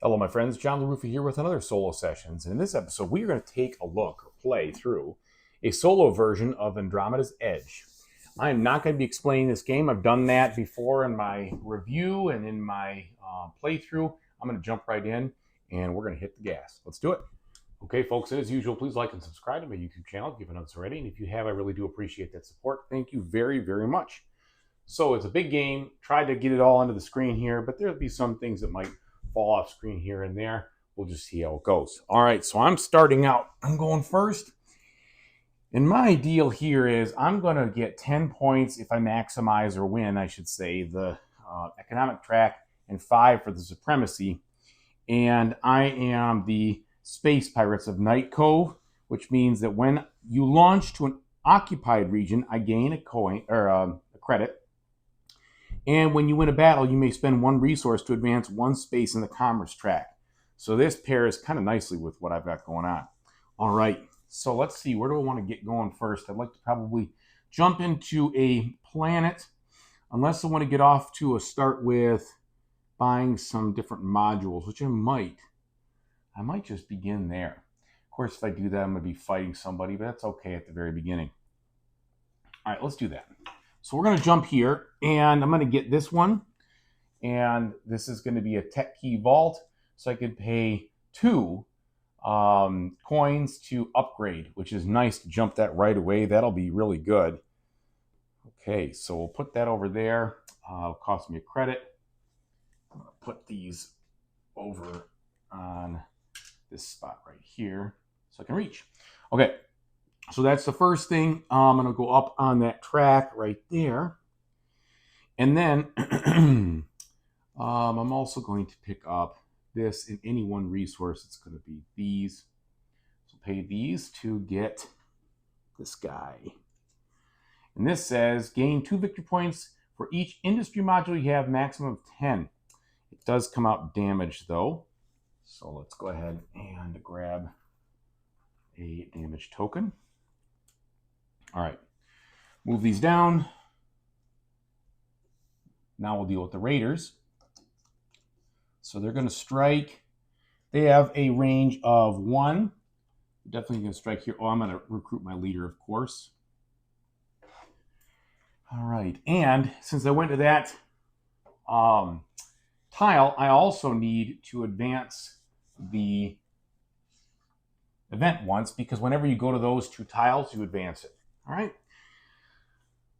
Hello, my friends. John LaRuffa here with another solo sessions. And in this episode, we are going to take a look or play through a solo version of Andromeda's Edge. I am not going to be explaining this game. I've done that before in my review and in my playthrough. I'm going to jump right in and we're going to hit the gas. Let's do it. Okay, folks, and as usual, please like and subscribe to my YouTube channel if you haven't already. And if you have, I really do appreciate that support. Thank you very, very much. So it's a big game. Tried to get it all onto the screen here, but there'll be some things that might fall off screen here and there. We'll just see how it goes. All right, so I'm starting out. I'm going first. And my deal here is I'm going to get 10 points if I maximize or win, I should say, the economic track, and 5 for the supremacy. And I am the Space Pirates of Night Cove, which means that when you launch to an occupied region, I gain a coin or a credit. And when you win a battle, you may spend 1 resource to advance 1 space in the commerce track. So this pairs kind of nicely with what I've got going on. All right, so let's see. Where do I want to get going first? I'd like to probably jump into a planet, unless I want to get off to a start with buying some different modules, which I might. I might just begin there. Of course, if I do that, I'm going to be fighting somebody, but that's okay at the very beginning. All right, let's do that. So we're going to jump here, and I'm going to get this one, and this is going to be a tech key vault, so I can pay 2 coins to upgrade, which is nice to jump that right away. That'll be really good. Okay, so we'll put that over there. It'll cost me a credit. I'm going to put these over on this spot right here so I can reach. Okay. So that's the first thing. I'm going to go up on that track right there. And then I'm also going to pick up this in any 1 resource. It's going to be these. So pay these to get this guy. And this says gain 2 victory points for each industry module you have, maximum of 10. It does come out damaged though. So let's go ahead and grab a damage token. All right, move these down. Now we'll deal with the raiders. So they're going to strike. They have a range of 1. Definitely going to strike here. Oh, I'm going to recruit my leader, of course. All right, and since I went to that tile, I also need to advance the event once, because whenever you go to those 2 tiles, you advance it. All right.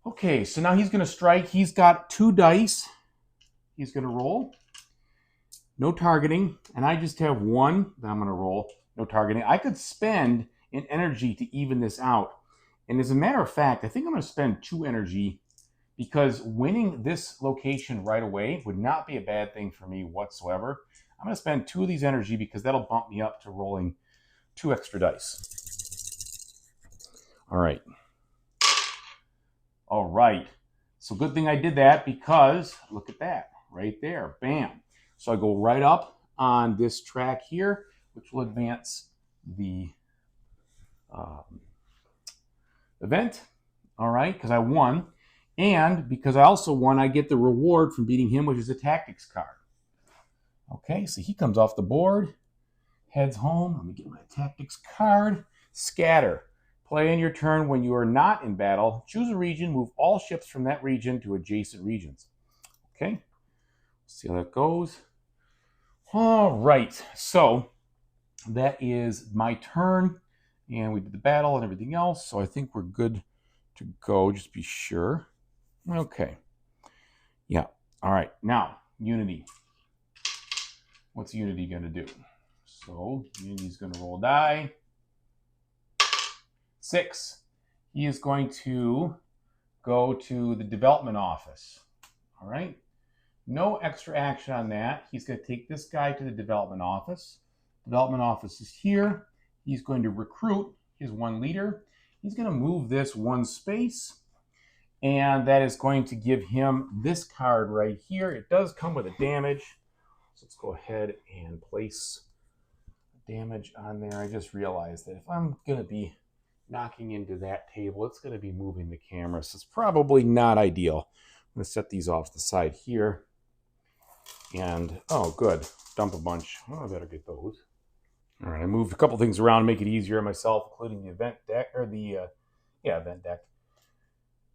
Okay, so now he's going to strike. He's got 2 dice. He's going to roll. No targeting. And I just have 1 that I'm going to roll. No targeting. I could spend an energy to even this out. And as a matter of fact, I think I'm going to spend 2 energy, because winning this location right away would not be a bad thing for me whatsoever. I'm going to spend 2 of these energy because that'll bump me up to rolling 2 extra dice. All right. All right, so good thing I did that, because look at that right there, bam. So I go right up on this track here, which will advance the event, all right, because I won. And because I also won, I get the reward from beating him, which is a tactics card. Okay, so he comes off the board, heads home. Let me get my tactics card. Scatter. Play in your turn when you are not in battle. Choose a region. Move all ships from that region to adjacent regions. Okay. See how that goes. All right. So that is my turn. And we did the battle and everything else. So I think we're good to go. Just be sure. Okay. Yeah. All right. Now, Unity. What's Unity going to do? So Unity's going to roll a die. 6. He is going to go to the development office. All right. No extra action on that. He's going to take this guy to the development office. Development office is here. He's going to recruit his 1 leader. He's going to move this 1 space. And that is going to give him this card right here. It does come with a damage. So let's go ahead and place damage on there. I just realized that if I'm going to be knocking into that table, it's going to be moving the camera, so it's probably not ideal. I'm going to set these off the side here. And, oh, good. Dump a bunch. Oh, I better get those. All right, I moved a couple things around to make it easier on myself, including the event deck, or the, event deck.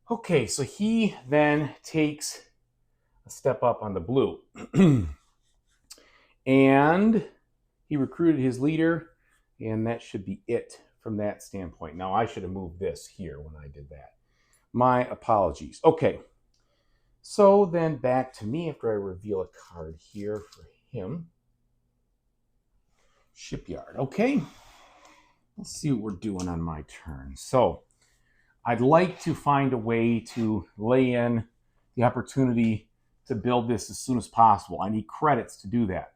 Okay, so he then takes a step up on the blue. And he recruited his leader, and that should be it from that standpoint. Now, I should have moved this here when I did that. My apologies. Okay, so then back to me after I reveal a card here for him. Shipyard. Okay, let's see what we're doing on my turn. So I'd like to find a way to lay in the opportunity to build this as soon as possible. I need credits to do that.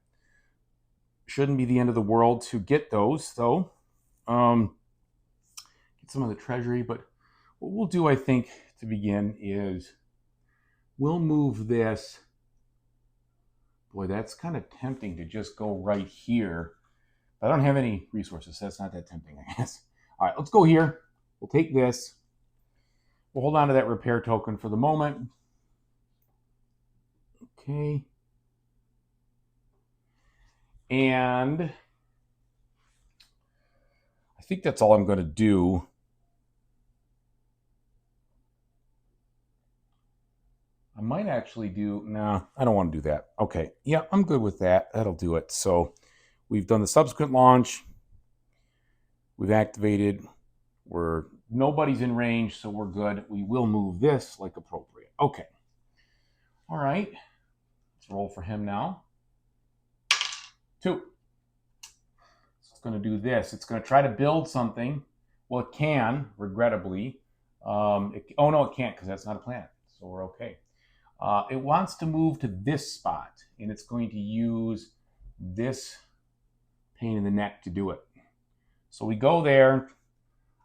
Shouldn't be the end of the world to get those, though. Get some of the treasury, but what we'll do, I think, to begin is we'll move this. Boy, that's kind of tempting to just go right here. I don't have any resources, so that's not that tempting, I guess. All right, let's go here. We'll take this. We'll hold on to that repair token for the moment. Okay. And I think that's all I'm going to do. I might actually do, no, I don't want to do that. Okay, yeah, I'm good with that. That'll do it. So we've done the subsequent launch. We've activated. Nobody's in range, so we're good. We will move this like appropriate. Okay. All right. Let's roll for him now. 2. So it's going to do this. It's going to try to build something. Well, it can, regrettably. Oh, no, it can't because that's not a planet. So we're okay. It wants to move to this spot, and it's going to use this pain in the neck to do it. So we go there.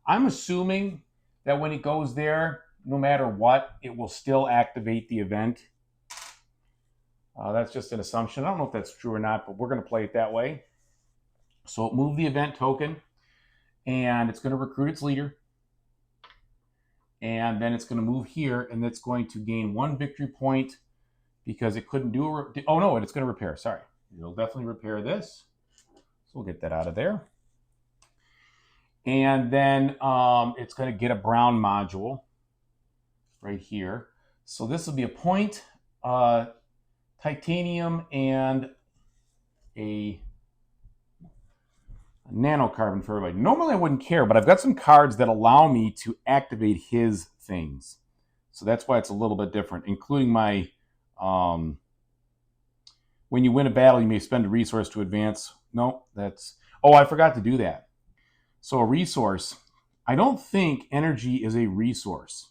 I'm assuming that when it goes there, no matter what, it will still activate the event. That's just an assumption. I don't know if that's true or not, but we're going to play it that way. So it moved the event token, and it's going to recruit its leader. And then it's going to move here, and it's going to gain 1 victory point because it couldn't do oh, no, it's going to repair. Sorry. It'll definitely repair this. So we'll get that out of there. And then it's going to get a brown module right here. So this will be a point, titanium, and a nanocarbon for everybody. Normally I wouldn't care, but I've got some cards that allow me to activate his things. So that's why it's a little bit different, including my, when you win a battle, you may spend a resource to advance. No, that's, oh, I forgot to do that. So a resource, I don't think energy is a resource,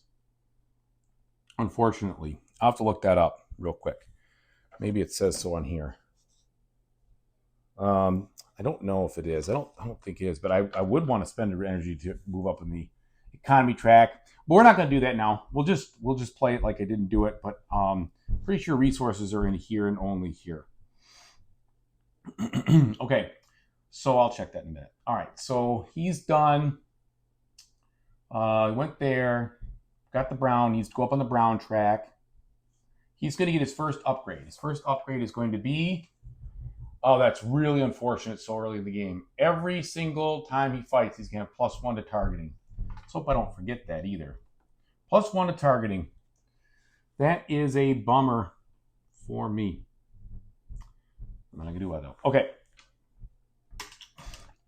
unfortunately. I'll have to look that up real quick. Maybe it says so on here. I don't know if it is. I don't think it is, but I would want to spend the energy to move up in the economy track. But we're not going to do that now. We'll just play it like I didn't do it, but pretty sure resources are in here and only here. Okay, so I'll check that in a minute. All right, so he's done. Went there, got the brown. He needs to go up on the brown track. He's going to get his first upgrade. His first upgrade is going to be, oh, that's really unfortunate so early in the game. Every single time he fights, he's going to have +1 to targeting. Let's hope I don't forget that either. +1 to targeting. That is a bummer for me. I'm not going to do that, though. Okay.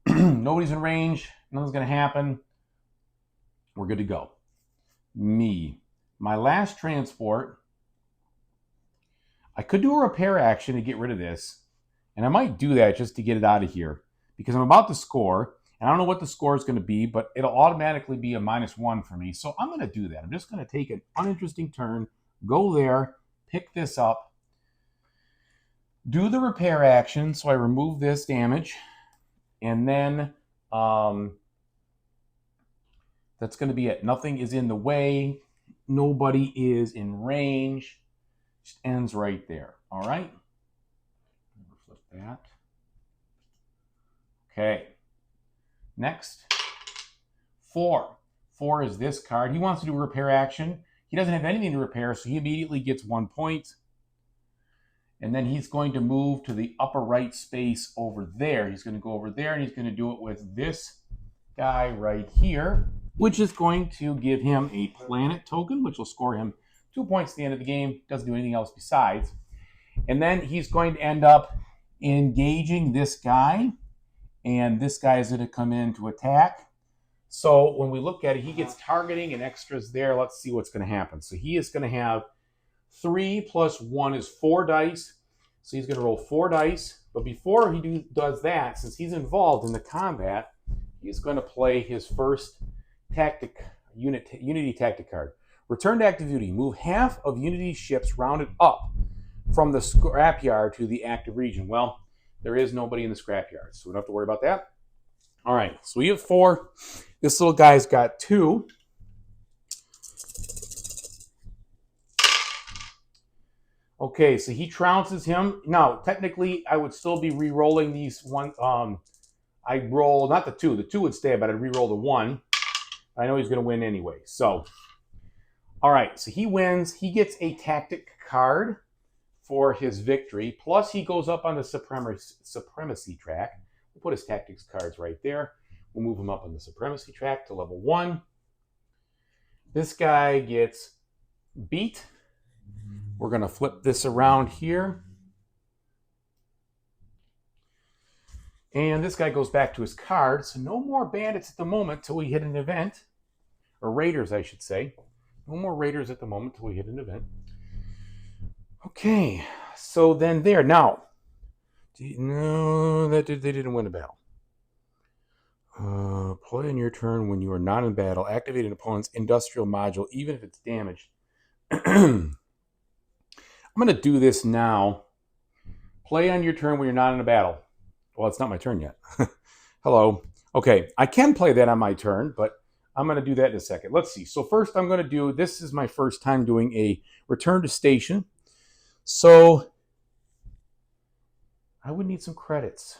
Nobody's in range. Nothing's going to happen. We're good to go. Me. My last transport, I could do a repair action to get rid of this. And I might do that just to get it out of here because I'm about to score. And I don't know what the score is going to be, but it'll automatically be a -1 for me. So I'm going to do that. I'm just going to take an uninteresting turn, go there, pick this up, do the repair action. So I remove this damage. And then that's going to be it. Nothing is in the way. Nobody is in range. Just ends right there. All right. Flip that. Okay. Next. 4. 4 is this card. He wants to do a repair action. He doesn't have anything to repair, so he immediately gets 1 point. And then he's going to move to the upper right space over there. He's going to go over there, and he's going to do it with this guy right here, which is going to give him a planet token, which will score him 2 points at the end of the game. Doesn't do anything else besides. And then he's going to end up engaging this guy, and this guy is going to come in to attack. So when we look at it, he gets targeting and extras there. Let's see what's going to happen. So he is going to have 3 plus 1 is 4 dice. So he's going to roll 4 dice. But before he does that, since he's involved in the combat, he's going to play his first Unity tactic card. Return to active duty. Move half of Unity's ships rounded up from the scrapyard to the active region. Well, there is nobody in the scrapyard, so we don't have to worry about that. All right, so we have 4. This little guy's got 2. Okay, so he trounces him. Now, technically, I would still be re-rolling these one. I roll, not the 2. The 2 would stay, but I'd re-roll the 1. I know he's going to win anyway. So, all right, so he wins. He gets a tactic card for his victory. Plus, he goes up on the supremacy track. We'll put his tactics cards right there. We'll move him up on the supremacy track to level 1. This guy gets beat. We're going to flip this around here. And this guy goes back to his card. So no more bandits at the moment till we hit an event. Or raiders, I should say. No more raiders at the moment till we hit an event. Okay, so then there. Now, no, they didn't win a battle. Play on your turn when you are not in battle. Activate an opponent's industrial module, even if it's damaged. I'm going to do this now. Play on your turn when you're not in a battle. Well, it's not my turn yet. Hello. Okay, I can play that on my turn, but I'm going to do that in a second. Let's see. So first I'm going to do, this is my first time doing a return to station. So I would need some credits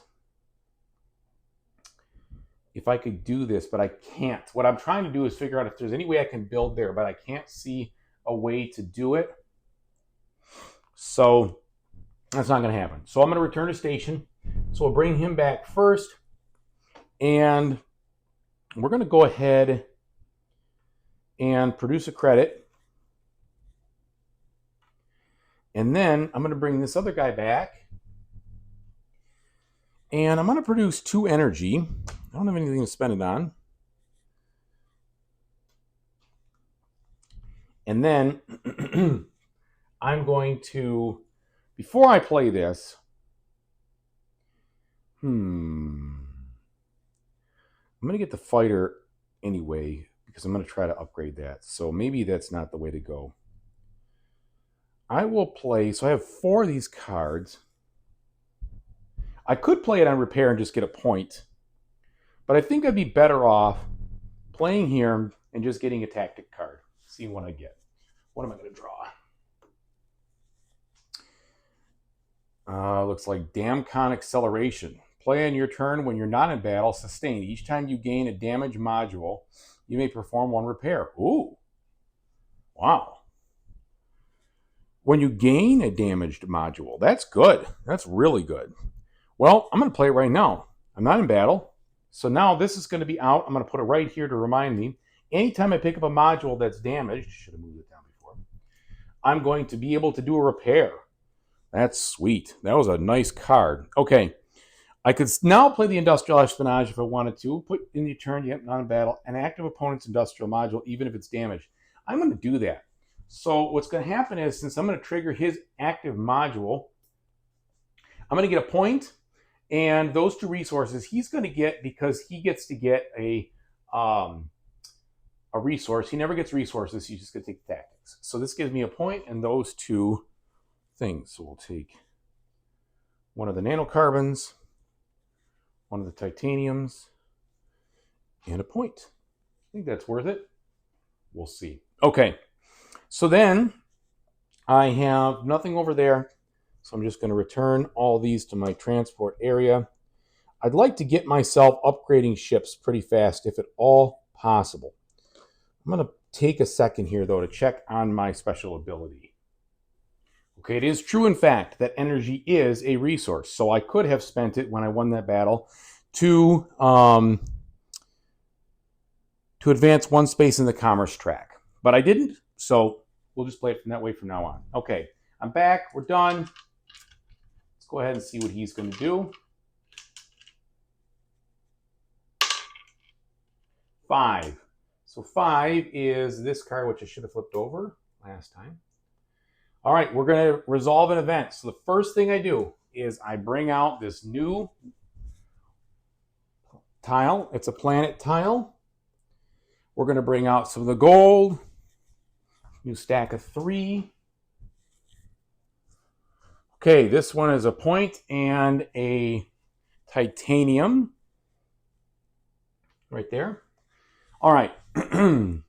if I could do this, but I can't. What I'm trying to do is figure out if there's any way I can build there, but I can't see a way to do it. So that's not going to happen. So I'm going to return to station. So we'll bring him back first. And we're going to go ahead and produce a credit. And then I'm going to bring this other guy back. And I'm going to produce 2 energy. I don't have anything to spend it on. And then I'm going to, before I play this, I'm going to get the fighter anyway, because I'm going to try to upgrade that. So maybe that's not the way to go. I will play, so I have 4 of these cards. I could play it on repair and just get a point. But I think I'd be better off playing here and just getting a tactic card. See what I get. What am I going to draw? Looks like Damcon Acceleration. Play on your turn when you're not in battle. Sustain. Each time you gain a damage module, you may perform 1 repair. Ooh. Wow. When you gain a damaged module. That's good. That's really good. Well, I'm going to play it right now. I'm not in battle. So now this is going to be out. I'm going to put it right here to remind me. Anytime I pick up a module that's damaged, should have moved it down before, I'm going to be able to do a repair. That's sweet. That was a nice card. Okay. I could now play the Industrial Espionage if I wanted to. Put in your turn, yep, not in battle, an active opponent's industrial module, even if it's damaged. I'm going to do that. So what's going to happen is, since I'm going to trigger his active module, I'm going to get a point, and those 2 resources he's going to get because he gets to get a resource. He never gets resources. He's just going to take tactics. So this gives me a point and those 2 things. So we'll take one of the nanocarbons, one of the titaniums, and a point. I think that's worth it. We'll see. Okay. So then I have nothing over there. So I'm just going to return all these to my transport area. I'd like to get myself upgrading ships pretty fast, if at all possible. I'm going to take a second here, though, to check on my special ability. Okay, it is true, in fact, that energy is a resource. So I could have spent it when I won that battle to advance one space in the commerce track. But I didn't, so we'll just play it from that way from now on. Okay, I'm back. We're done. Let's go ahead and see what he's going to do. 5. So 5 is this card, which I should have flipped over last time. All right, we're going to resolve an event. So the first thing I do is I bring out this new tile. It's a planet tile. We're going to bring out some of the gold. New stack of 3. Okay, this one is a point and a titanium. Right there. All right.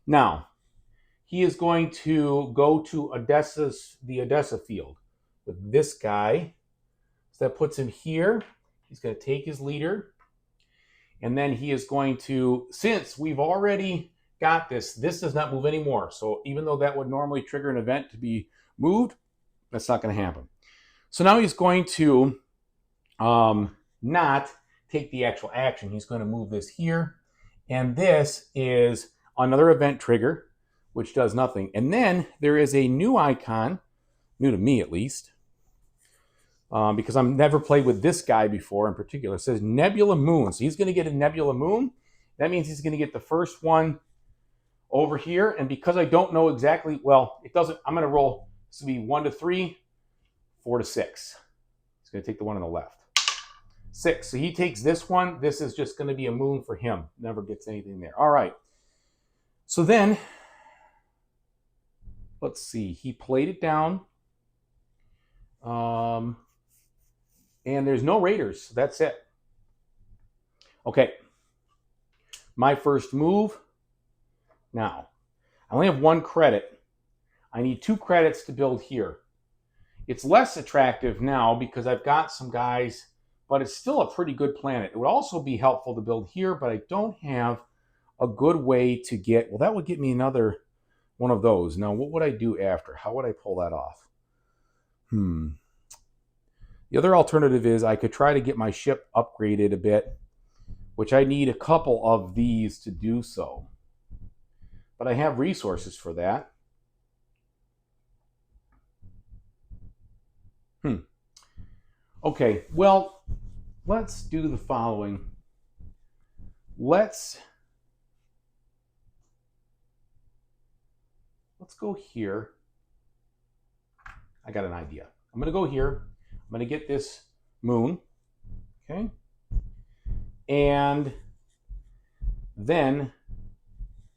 Now, he is going to go to the Odessa field with this guy. So that puts him here. He's going to take his leader. And then he is going to, since we've already got this does not move anymore. So even though that would normally trigger an event to be moved, that's not going to happen. So now he's going to not take the actual action. He's going to move this here. And this is another event trigger, which does nothing. And then there is a new icon, new to me at least, because I've never played with this guy before in particular. It says Nebula Moon. So he's going to get a Nebula Moon. That means he's going to get the first one over here. And because I don't know exactly, well, it doesn't, I'm going to roll, this will be 1 to 3, 4 to 6. He's going to take the one on the left. 6. So he takes this one. This is just going to be a moon for him. Never gets anything there. All right. So then, let's see. He played it down. And there's no raiders. So that's it. Okay. My first move. Now, I only have 1 credit. I need 2 credits to build here. It's less attractive now because I've got some guys, but it's still a pretty good planet. It would also be helpful to build here, but I don't have a good way to get, well, that would get me another one of those. Now, what would I do after? How would I pull that off? The other alternative is I could try to get my ship upgraded a bit, which I need a couple of these to do so. But I have resources for that. Okay, well, let's do the following. Let's go here. I got an idea. I'm going to go here. I'm going to get this moon. Okay. And then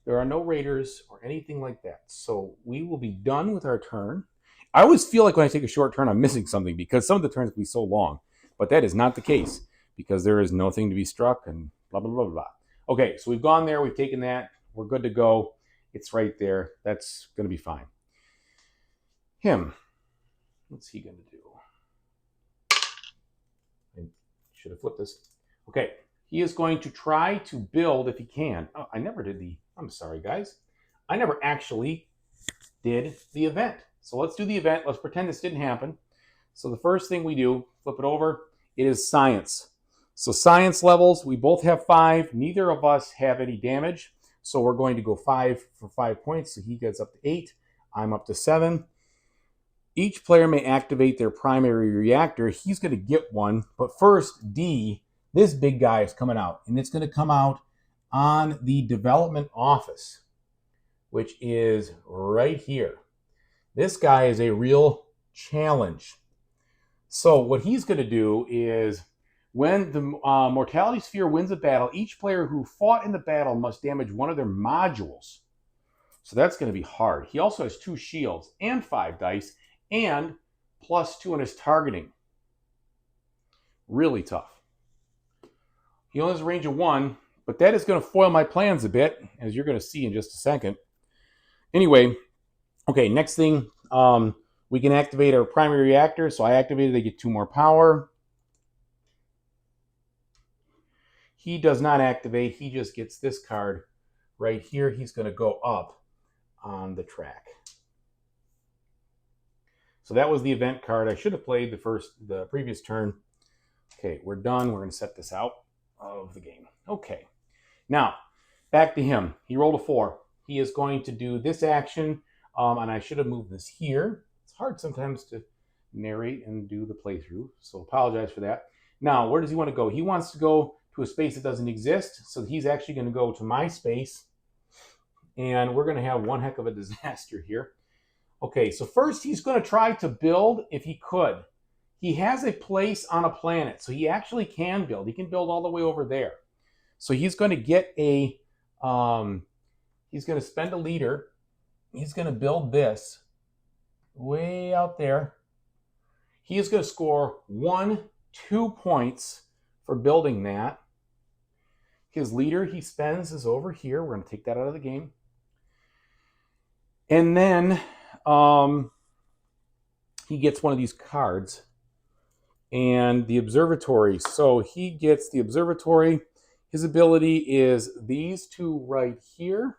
there are no raiders or anything like that. So we will be done with our turn. I always feel like when I take a short turn, I'm missing something because some of the turns can be so long. But that is not the case because there is nothing to be struck and blah, blah, blah, blah. Okay, so we've gone there. We've taken that. We're good to go. It's right there. That's going to be fine. Him. What's he going to do? I should have flipped this. Okay, he is going to try to build if he can. Oh, I never did I'm sorry, guys. I never actually did the event. So let's do the event. Let's pretend this didn't happen. So the first thing we do, flip it over, it is science. So science levels, we both have 5. Neither of us have any damage. So we're going to go 5 for 5 points. So he gets up to 8. I'm up to 7. Each player may activate their primary reactor. He's going to get one. But first, D, this big guy is coming out. And it's going to come out on the development office, which is right here. This guy is a real challenge. So what he's going to do is when the Mortality Sphere wins a battle, each player who fought in the battle must damage one of their modules. So that's going to be hard. He also has 2 shields and 5 dice and +2 on his targeting. Really tough. He only has a range of 1, but that is going to foil my plans a bit, as you're going to see in just a second. Anyway, okay, next thing, we can activate our primary reactor. So I activated, they get 2 more power. He does not activate. He just gets this card right here. He's going to go up on the track. So that was the event card. I should have played the previous turn. Okay, we're done. We're going to set this out of the game. Okay, now back to him. He rolled a 4. He is going to do this action, and I should have moved this here. It's hard sometimes to narrate and do the playthrough, so apologize for that. Now, where does he want to go? He wants to go to a space that doesn't exist, so he's actually going to go to my space, and we're going to have one heck of a disaster here. Okay, so first he's going to try to build if he could. He has a place on a planet, so he actually can build. He can build all the way over there. So he's going to get a, he's going to spend a leader. He's going to build this way out there. He is going to score 2 points for building that. His leader he spends is over here. We're going to take that out of the game. And then he gets one of these cards. And the observatory. So he gets the observatory. His ability is these two right here.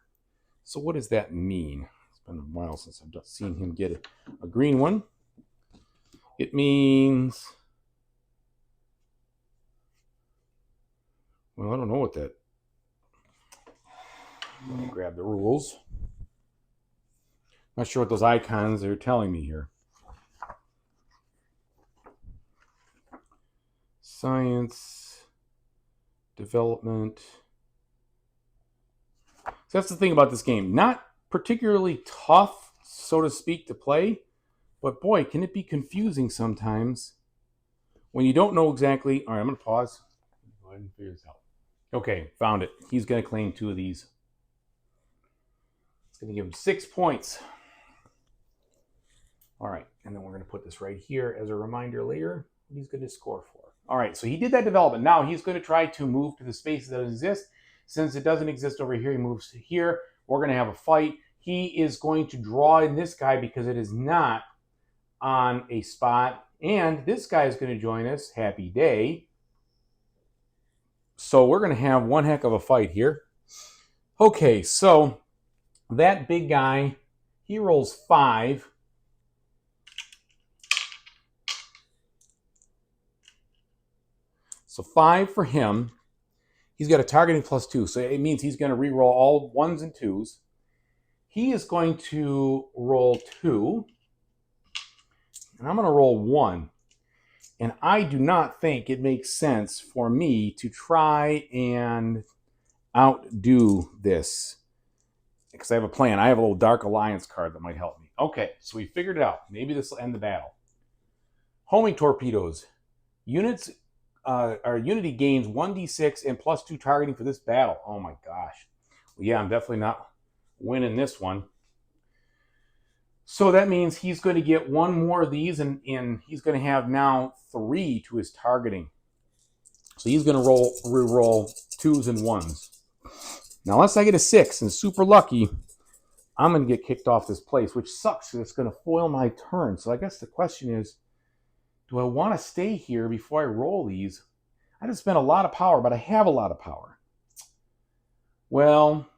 So what does that mean? It's been a while since I've seen him get a green one. It means, well, I don't know what that. Let me grab the rules. Not sure what those icons are telling me here. Science, development. So that's the thing about this game. Not particularly tough, so to speak, to play, but boy, can it be confusing sometimes when you don't know exactly. All right, I'm going to pause. Go ahead and figure this out. Okay, found it. He's going to claim 2 of these. It's going to give him 6 points. All right, and then we're going to put this right here as a reminder later. He's going to score for. All right, so he did that development. Now he's going to try to move to the space that exists. Since it doesn't exist over here, he moves to here. We're going to have a fight. He is going to draw in this guy because it is not on a spot. And this guy is going to join us. Happy day. So we're going to have one heck of a fight here. Okay, so that big guy, he rolls 5. So 5 for him. He's got a targeting +2, so it means he's going to re-roll all 1s and 2s. He is going to roll 2, and I'm going to roll 1. And I do not think it makes sense for me to try and outdo this, because I have a plan. I have a little Dark Alliance card that might help me. Okay, so we figured it out. Maybe this will end the battle. Homing torpedoes. Units... our unity gains 1d6 and +2 targeting for this battle. Oh my gosh. Well, yeah, I'm definitely not winning this one. So that means he's going to get 1 more of these, and he's going to have now 3 to his targeting. So he's going to re-roll 2s and 1s. Now, unless I get a 6 and super lucky, I'm going to get kicked off this place, which sucks because it's going to foil my turn. So I guess the question is, do I want to stay here before I roll these? I just spent a lot of power, but I have a lot of power. Well,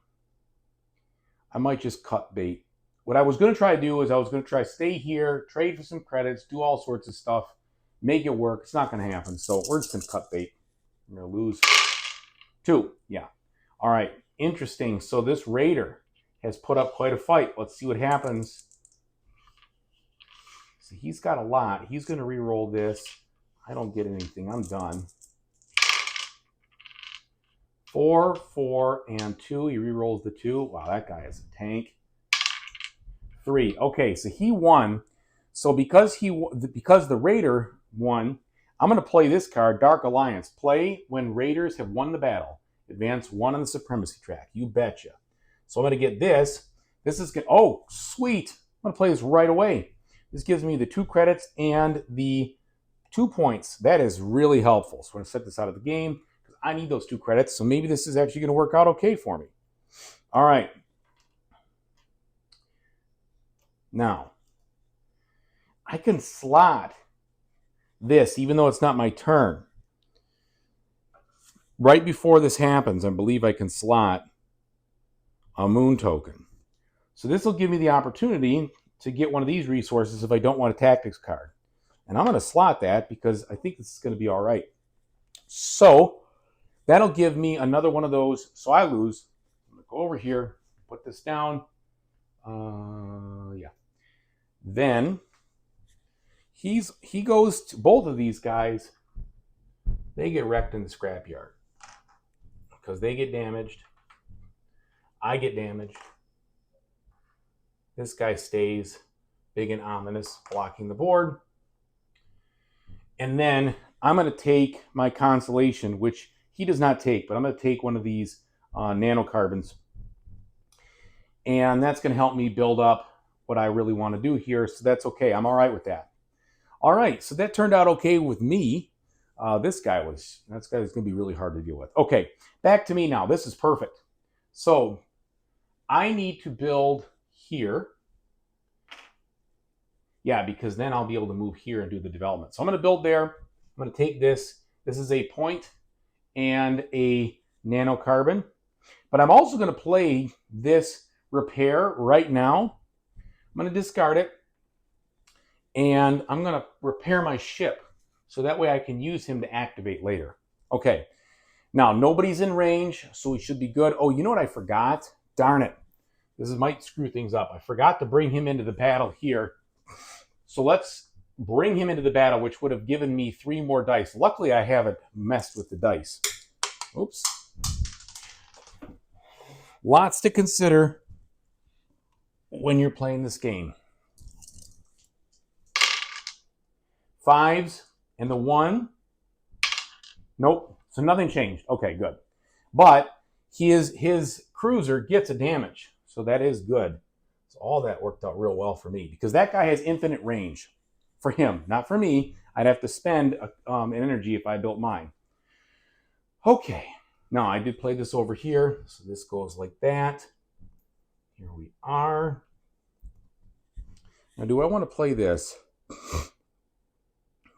I might just cut bait. What I was going to try to do is I was going to try to stay here, trade for some credits, do all sorts of stuff, make it work. It's not going to happen, so we're just going to cut bait. I'm going to lose 2. Yeah. All right. Interesting. So this raider has put up quite a fight. Let's see what happens. So he's got a lot. He's going to re-roll this. I don't get anything. I'm done. 4, 4, and 2. He re-rolls the 2. Wow, that guy is a tank. 3. Okay, so he won. So because the raider won, I'm going to play this card, Dark Alliance. Play when raiders have won the battle. Advance 1 on the supremacy track. You betcha. So I'm going to get this. This is going. Oh, sweet. I'm going to play this right away. This gives me the 2 credits and the 2 points. That is really helpful. So I'm going to set this out of the game because I need those 2 credits. So maybe this is actually going to work out okay for me. All right. Now, I can slot this, even though it's not my turn. Right before this happens, I believe I can slot a moon token. So this will give me the opportunity to get one of these resources if I don't want a tactics card. And I'm going to slot that because I think this is going to be all right. So that'll give me another one of those. So I lose. I'm going to go over here, put this down. Yeah. Then he goes to both of these guys. They get wrecked in the scrapyard because they get damaged. I get damaged. This guy stays big and ominous, blocking the board. And then I'm going to take my constellation, which he does not take, but I'm going to take one of these nanocarbons. And that's going to help me build up what I really want to do here. So that's okay. I'm all right with that. All right. So that turned out okay with me. This guy was going to be really hard to deal with. Okay. Back to me now. This is perfect. So I need to build here. Yeah, because then I'll be able to move here and do the development. So I'm going to build there. I'm going to take this. This is a point and a nanocarbon. But I'm also going to play this repair right now. I'm going to discard it. And I'm going to repair my ship. So that way I can use him to activate later. Okay. Now, nobody's in range, so we should be good. Oh, you know what I forgot? Darn it. This might screw things up. I forgot to bring him into the battle here. So let's bring him into the battle, which would have given me 3 more dice. Luckily, I haven't messed with the dice. Oops. Lots to consider when you're playing this game. 5s and the 1. Nope. So nothing changed. Okay, good. But his cruiser gets a damage. So that is good. So all that worked out real well for me because that guy has infinite range for him, not for me. I'd have to spend an energy if I built mine. Okay. Now I did play this over here. So this goes like that. Here we are. Now do I want to play this?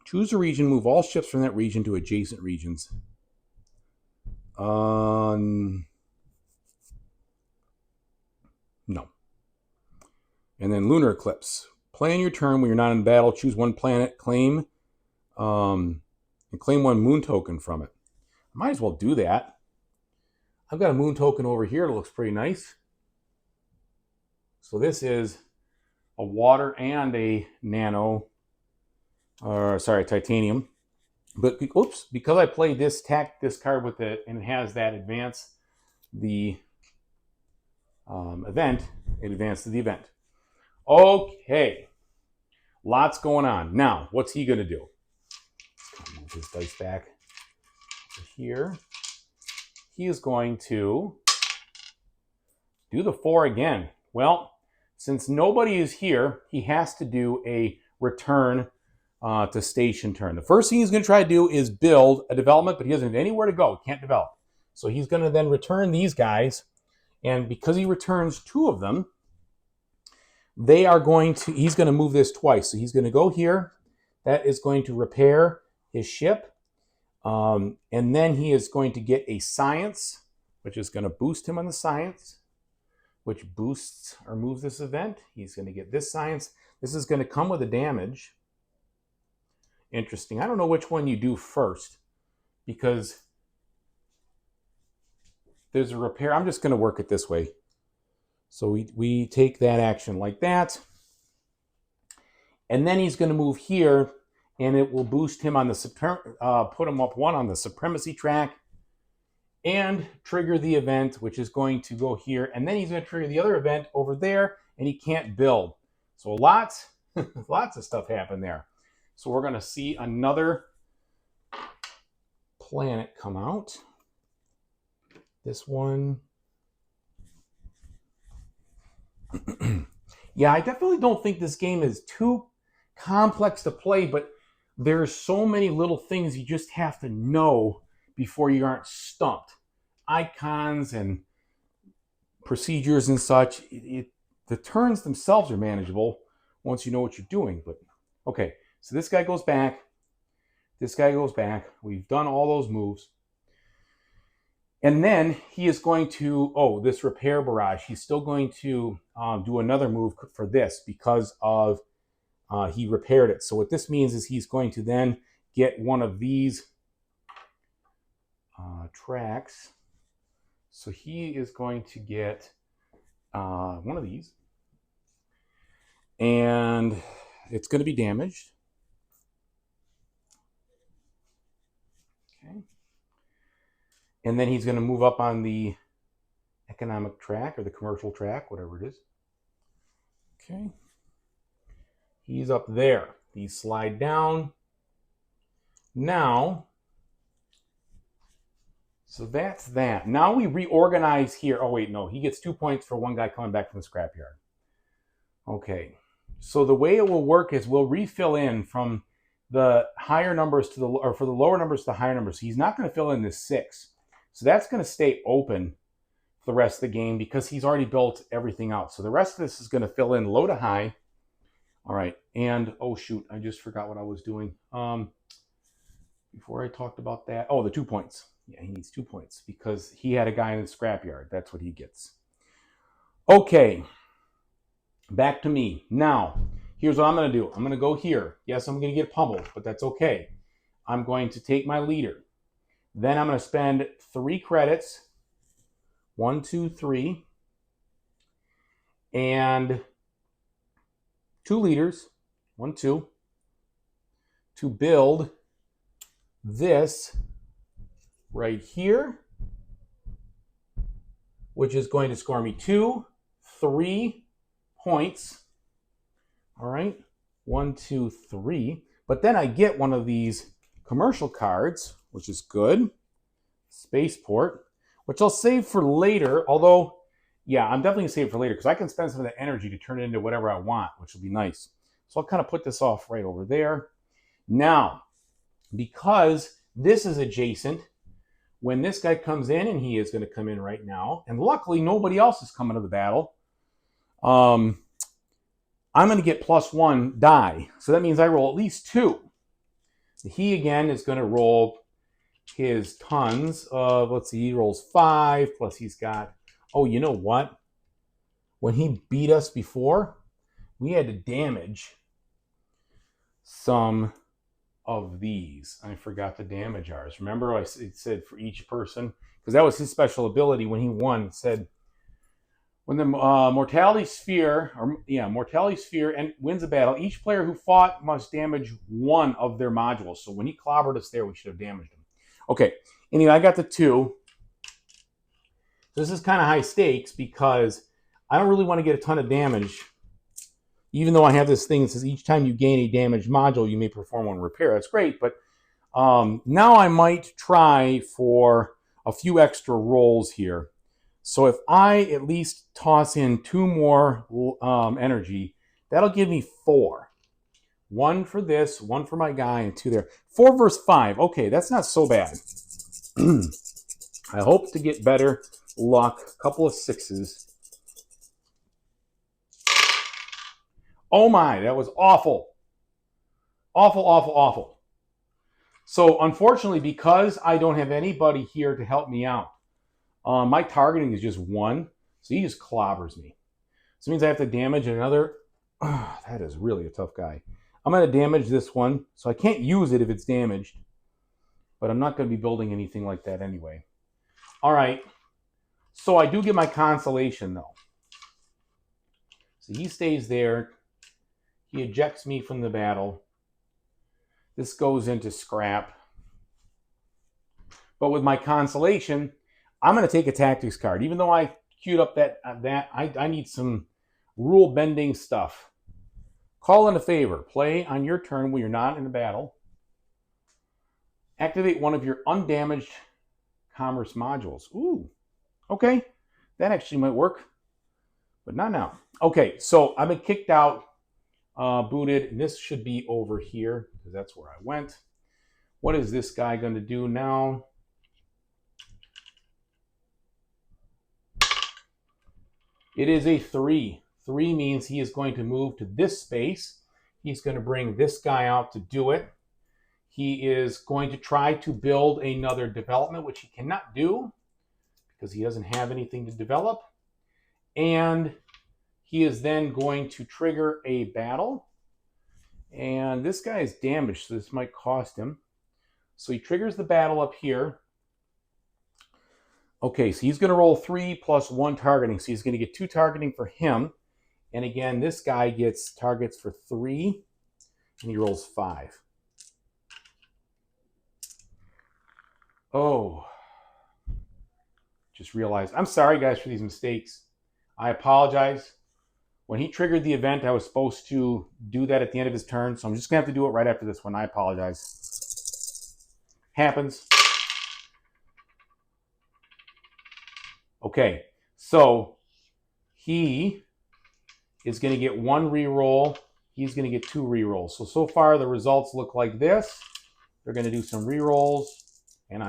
Choose a region, move all ships from that region to adjacent regions. No. And then lunar eclipse. Play on your turn when you're not in battle. Choose one planet, claim, and claim 1 moon token from it. I might as well do that. I've got a moon token over here that looks pretty nice. So this is a water and a nano, titanium. But oops, because I played this card with it, and it has that advance the event, it advances the event. Okay, lots going on. Now, what's he going to do? Move his dice back to here. He is going to do the 4 again. Well, since nobody is here, he has to do a return to station turn. The first thing he's going to try to do is build a development, but he doesn't have anywhere to go. He can't develop. So he's going to then return these guys. And because he returns 2 of them, he's going to move this twice. So he's going to go here. That is going to repair his ship. And then he is going to get a science, which is going to boost him on the science, which boosts or moves this event. He's going to get this science. This is going to come with a damage. Interesting. I don't know which one you do first because there's a repair. I'm just going to work it this way. So we take that action like that. And then he's going to move here, and it will boost him on the put him up 1 on the supremacy track and trigger the event, which is going to go here. And then he's going to trigger the other event over there, and he can't build. So lots of stuff happened there. So we're going to see another planet come out. This one. Yeah, I definitely don't think this game is too complex to play, but there's so many little things you just have to know before you aren't stumped. Icons and procedures and such. The turns themselves are manageable once you know what you're doing. But okay, so this guy goes back. This guy goes back. We've done all those moves. And then he is going to, oh, this repair barrage, he's still going to do another move for this because of he repaired it. So what this means is he's going to then get one of these tracks. So he is going to get one of these. And it's going to be damaged. Okay. And then he's going to move up on the economic track or the commercial track, whatever it is. Okay. He's up there. These slide down. Now, so that's that. Now we reorganize here. Oh, wait, no. He gets 2 points for one guy coming back from the scrapyard. Okay. So the way it will work is we'll refill in from the higher numbers to the, or for the lower numbers to the higher numbers. So he's not going to fill in this 6. So that's going to stay open for the rest of the game because he's already built everything out. So the rest of this is going to fill in low to high. All right. And, oh, shoot, I just forgot what I was doing. Before I talked about that. Oh, the 2 points. Yeah, he needs 2 points because he had a guy in the scrapyard. That's what he gets. Okay. Back to me. Now, here's what I'm going to do. I'm going to go here. Yes, I'm going to get pummeled, but that's okay. I'm going to take my leader. Then I'm going to spend 3 credits. 1, 2, 3. And 2 leaders. 1, 2. To build this right here, which is going to score me 2, 3 points. All right. 1, 2, 3. But then I get one of these commercial cards, which is good. Spaceport, which I'll save for later. Although, yeah, I'm definitely going to save it for later because I can spend some of the energy to turn it into whatever I want, which will be nice. So I'll kind of put this off right over there. Now, because this is adjacent, when this guy comes in, and he is going to come in right now, and luckily nobody else is coming to the battle, I'm going to get +1 die. So that means I roll at least 2. He, again, is going to roll his tons of, let's see, he rolls 5, plus he's got, oh, you know what? When he beat us before, we had to damage some of these. I forgot to damage ours. Remember, it said for each person, because that was his special ability when he won. It said when the mortality sphere and wins a battle, each player who fought must damage 1 of their modules. So when he clobbered us there, we should have damaged him. Okay. Anyway, I got the 2. This is kind of high stakes because I don't really want to get a ton of damage. Even though I have this thing that says each time you gain a damaged module, you may perform 1 repair. That's great, but now I might try for a few extra rolls here. So if I at least toss in 2 more energy, that'll give me 4. 1 for this, 1 for my guy, and 2 there. 4 versus 5. Okay, that's not so bad. I hope to get better luck. A couple of 6s. Oh my, that was awful. Awful, awful, awful. So unfortunately, because I don't have anybody here to help me out, my targeting is just 1. So he just clobbers me. So it means I have to damage another. Oh, that is really a tough guy. I'm going to damage this one. So I can't use it if it's damaged. But I'm not going to be building anything like that anyway. All right. So I do get my consolation, though. So he stays there. He ejects me from the battle. This goes into scrap. But with my consolation, I'm going to take a tactics card. Even though I queued up that I need some rule-bending stuff. Call in a favor. Play on your turn when you're not in a battle. Activate one of your undamaged commerce modules. Ooh, okay. That actually might work, but not now. Okay, so I've been kicked out, booted, and this should be over here because that's where I went. What is this guy going to do now? It is a 3. 3 means he is going to move to this space. He's going to bring this guy out to do it. He is going to try to build another development, which he cannot do. because he doesn't have anything to develop. And he is then going to trigger a battle. And this guy is damaged, so this might cost him. So he triggers the battle up here. Okay, so he's going to roll 3 plus 1 targeting. So he's going to get 2 targeting for him. And again, this guy gets targets for 3, and he rolls 5. Oh, just realized. I'm sorry, guys, for these mistakes. I apologize. When he triggered the event, I was supposed to do that at the end of his turn, so I'm just going to have to do it right after this one. I apologize. Happens. Okay, so he is going to get 1 reroll. He's going to get 2 rerolls. So far the results look like this. They're going to do some rerolls. And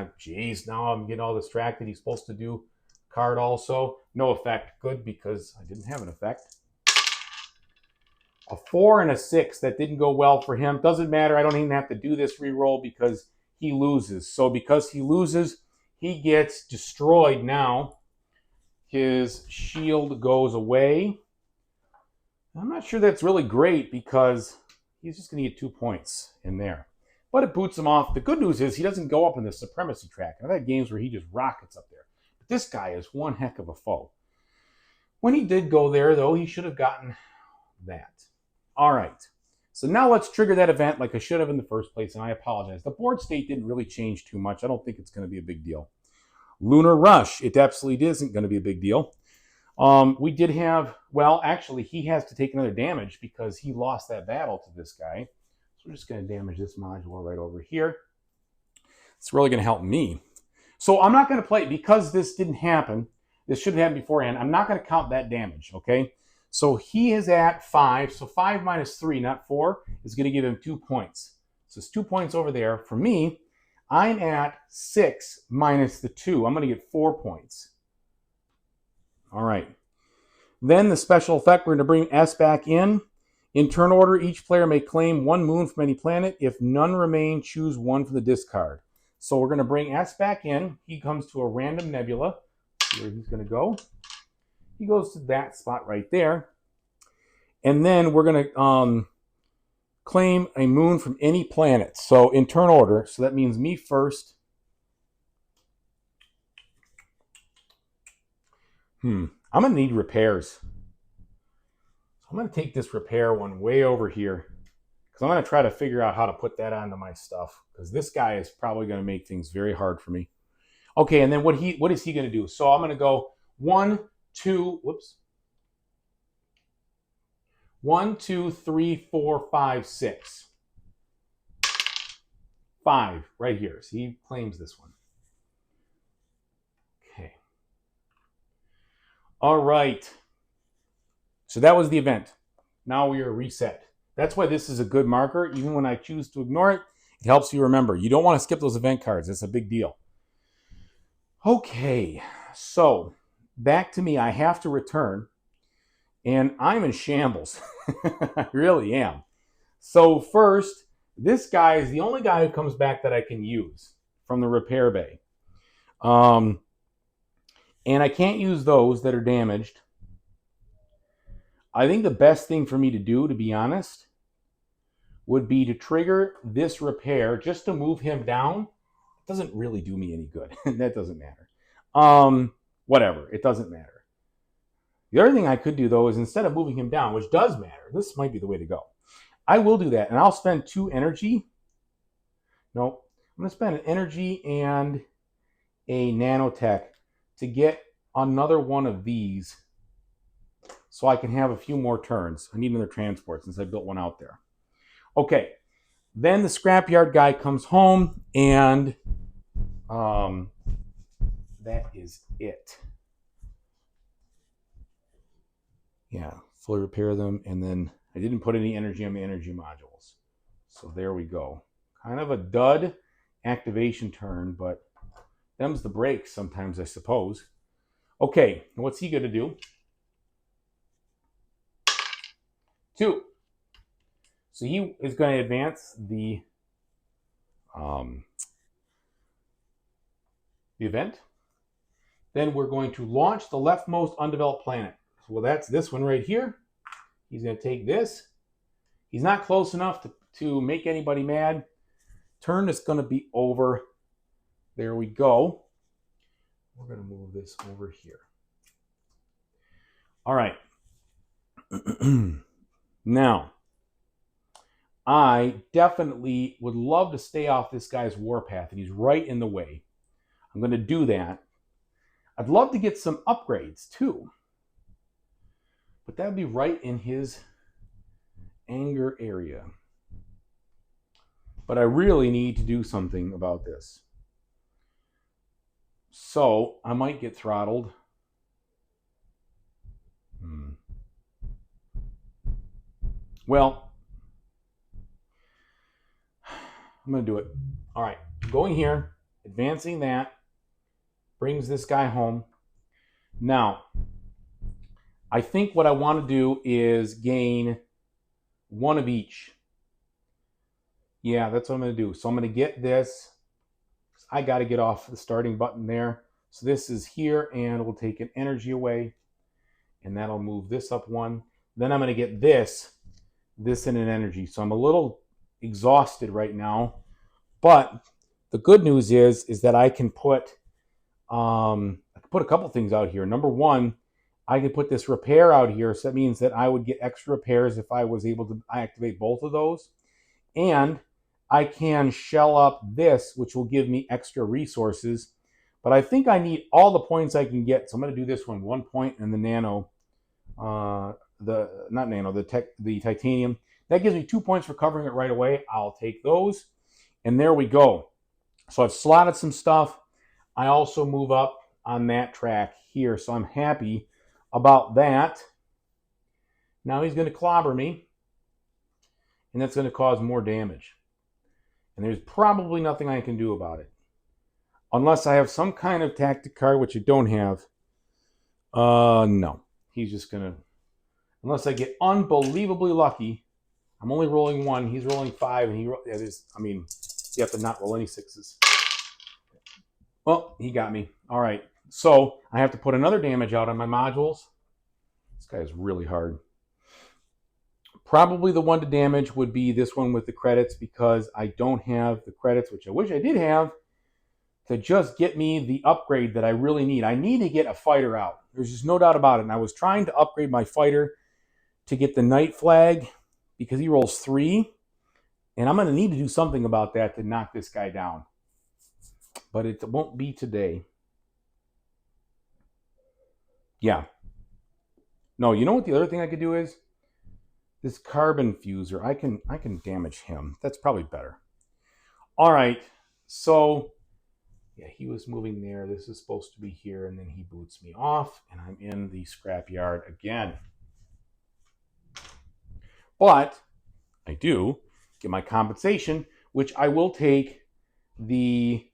now I'm getting all distracted. He's supposed to do card also. No effect. Good, because I didn't have an effect. A 4 and a 6. That didn't go well for him. Doesn't matter. I don't even have to do this reroll because he loses. So because he loses, he gets destroyed now. His shield goes away. I'm not sure that's really great because he's just going to get 2 points in there. But it boots him off. The good news is he doesn't go up in the supremacy track. I've had games where he just rockets up there. But this guy is one heck of a foe. When he did go there, though, he should have gotten that. All right. So now let's trigger that event like I should have in the first place, and I apologize. The board state didn't really change too much. I don't think it's going to be a big deal. Lunar Rush. It absolutely isn't going to be a big deal. We did have, well, actually, he has to take another damage because he lost that battle to this guy. So we're just going to damage this module right over here. It's really going to help me. So I'm not going to play, because this didn't happen, this should have happened beforehand, I'm not going to count that damage, okay? So he is at 5, so 5 minus 3, not 4, is going to give him 2 points. So it's 2 points over there. For me, I'm at 6 minus the 2. I'm going to get 4 points. All right. Then the special effect, we're going to bring S back in. In turn order, each player may claim 1 moon from any planet. If none remain, choose 1 from the discard. So we're going to bring S back in. He comes to a random nebula. Where he's going to go. He goes to that spot right there. And then we're going to claim a moon from any planet. So in turn order, so that means me first. I'm going to need repairs. I'm going to take this repair one way over here because I'm going to try to figure out how to put that onto my stuff because this guy is probably going to make things very hard for me. Okay, and then what is he going to do? So I'm going to go 1, 2, 3, 4, 5, 6. 5 right here. So he claims this one. Okay. All right. So that was the event. Now we are reset. That's why this is a good marker. Even when I choose to ignore it, it helps you remember. You don't want to skip those event cards. It's a big deal. Okay, so back to me. I have to return, and I'm in shambles. I really am. So first, this guy is the only guy who comes back that I can use from the repair bay. And I can't use those that are damaged. I think the best thing for me to do, to be honest, would be to trigger this repair just to move him down. It doesn't really do me any good. That doesn't matter. Whatever. It doesn't matter. The other thing I could do, though, is instead of moving him down, which does matter, this might be the way to go. I will do that, and I'll spend 2 energy. Nope. I'm going to spend an energy and a nanotech to get another one of these so I can have a few more turns. I need another transport since I built one out there. Okay. Then the scrapyard guy comes home, and that is it. Yeah, fully repair them, and then I didn't put any energy on the energy modules. So there we go. Kind of a dud activation turn, but them's the breaks sometimes, I suppose. Okay, what's he going to do? 2. So he is going to advance the event. Then we're going to launch the leftmost undeveloped planet. Well, that's this one right here. He's going to take this. He's not close enough to make anybody mad. Turn is going to be over. There we go. We're going to move this over here. All right. Now, I definitely would love to stay off this guy's warpath, and he's right in the way. I'm going to do that. I'd love to get some upgrades, too. But that would be right in his anger area. But I really need to do something about this. So, I might get throttled. Well, I'm going to do it. All right, going here, advancing that, brings this guy home. Now, I think what I want to do is gain one of each. Yeah, that's what I'm going to do. So I'm going to get this. I got to get off the starting button there. So this is here, and we'll take an energy away, and that'll move this up one. Then I'm going to get this and an energy. So I'm a little exhausted right now, but the good news is that I can put a couple things out here. Number one, I can put this repair out here, so that means that I would get extra repairs if I was able to activate both of those. And I can shell up this, which will give me extra resources. But I think I need all the points I can get. So I'm going to do this one point, and the nano, the titanium. That gives me 2 points for covering it right away. I'll take those. And there we go. So I've slotted some stuff. I also move up on that track here. So I'm happy about that. Now he's going to clobber me, and that's going to cause more damage. And there's probably nothing I can do about it. Unless I have some kind of tactic card, which I don't have. No. He's just going to... Unless I get unbelievably lucky. I'm only rolling one. He's rolling 5. And you have to not roll any 6s. Well, he got me. All right. So I have to put another damage out on my modules. This guy is really hard. Probably the one to damage would be this one with the credits, because I don't have the credits, which I wish I did have, to just get me the upgrade that I really need. I need to get a fighter out. There's just no doubt about it. And I was trying to upgrade my fighter to get the night flag because he rolls 3. And I'm going to need to do something about that to knock this guy down. But it won't be today. Yeah. No, you know what the other thing I could do is? This carbon fuser. I can damage him. That's probably better. All right. So, yeah, he was moving there. This is supposed to be here. And then he boots me off. And I'm in the scrapyard again. But I do get my compensation, which I will take the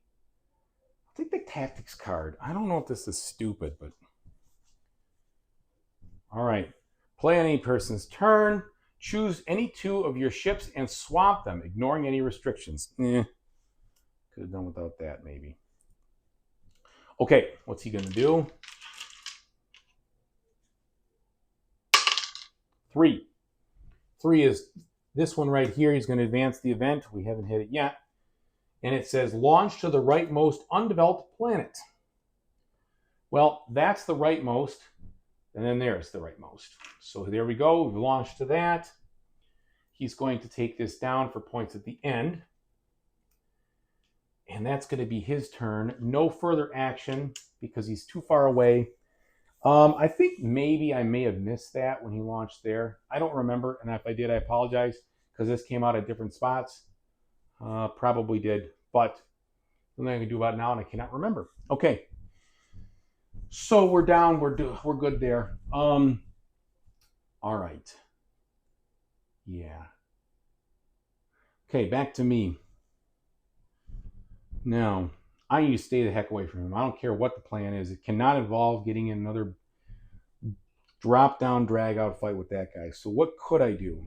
tactics card. I don't know if this is stupid, but all right. Play on any person's turn. Choose any 2 of your ships and swap them, ignoring any restrictions. Could have done without that, maybe. Okay, what's he going to do? 3. 3 is this one right here. He's going to advance the event. We haven't hit it yet. And it says, launch to the rightmost undeveloped planet. Well, that's the rightmost. And then there's the rightmost. So there we go. We've launched to that. He's going to take this down for points at the end. And that's going to be his turn. No further action because he's too far away. I think maybe I may have missed that when he launched there. I don't remember. And if I did, I apologize because this came out at different spots. Probably did. But nothing I can do about it now, and I cannot remember. Okay. So we're down. We're good there. All right. Yeah. Okay, back to me. Now, I need to stay the heck away from him. I don't care what the plan is. It cannot involve getting in another drop-down, drag-out fight with that guy. So what could I do?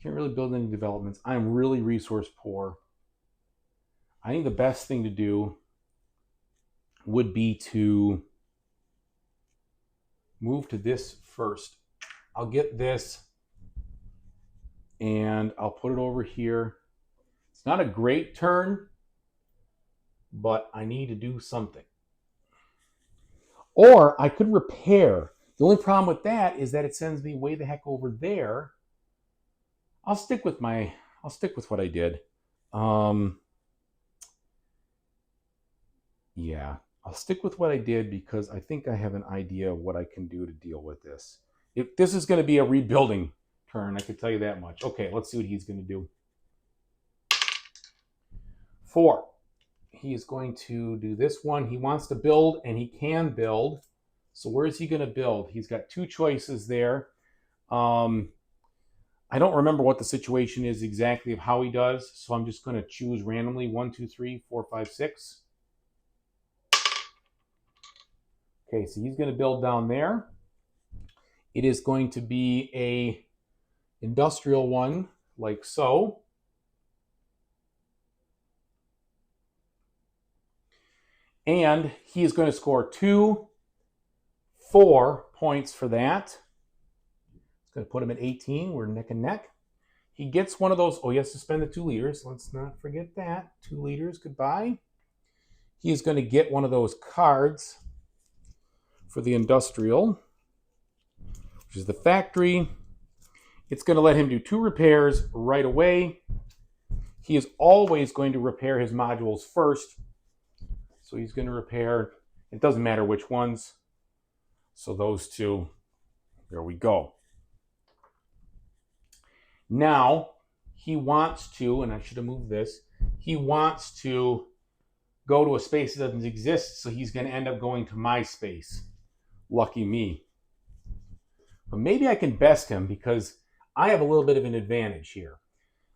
Can't really build any developments. I'm really resource poor. I think the best thing to do would be to move to this first. I'll get this and I'll put it over here. It's not a great turn, but I need to do something. Or I could repair. The only problem with that is that it sends me way the heck over there. I'll stick with what I did. Yeah, I'll stick with what I did because I think I have an idea of what I can do to deal with this. If this is going to be a rebuilding turn, I can tell you that much. Okay, let's see what he's going to do. 4. He is going to do this one. He wants to build, and he can build. So where is he going to build? He's got 2 choices there. I don't remember what the situation is exactly of how he does, so I'm just going to choose randomly 1, 2, 3, 4, 5, 6. Okay, so he's going to build down there. It is going to be a industrial one, like so. And he is going to score 2, 4 points for that. It's going to put him at 18. We're neck and neck. He gets one of those. Oh, he has to spend the 2 liters. Let's not forget that. 2 liters. Goodbye. He is going to get one of those cards for the industrial, which is the factory. It's going to let him do 2 repairs right away. He is always going to repair his modules first. So he's going to repair, it doesn't matter which ones. So those 2, there we go. Now, he wants to, and I should have moved this, he wants to go to a space that doesn't exist, so he's going to end up going to my space. Lucky me. But maybe I can best him because I have a little bit of an advantage here.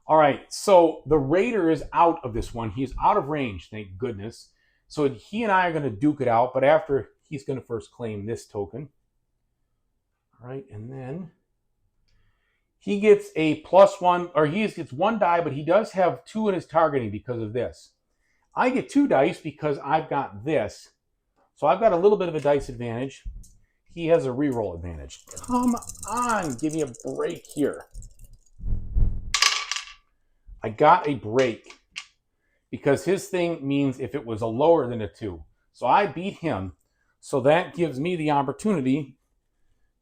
All right, so the Raider is out of this one. He's out of range, thank goodness. So he and I are going to duke it out, but after he's going to first claim this token. All right, and then he gets a +1, or he gets 1 die, but he does have 2 in his targeting because of this. I get 2 dice because I've got this. So I've got a little bit of a dice advantage. He has a reroll advantage. Come on, give me a break here. I got a break because his thing means if it was a lower than a 2. So I beat him. So that gives me the opportunity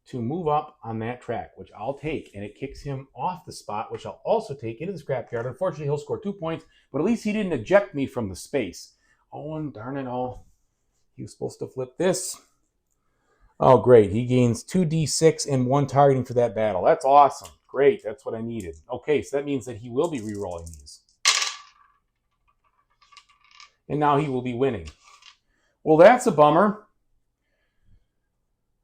to move up on that track, which I'll take. And it kicks him off the spot, which I'll also take into the scrapyard. Unfortunately, he'll score 2 points, but at least he didn't eject me from the space. Oh, and darn it all. He was supposed to flip this. Oh, great. He gains 2d6 and 1 targeting for that battle. That's awesome. Great. That's what I needed. Okay, so that means that he will be re-rolling these. And now he will be winning. Well, that's a bummer.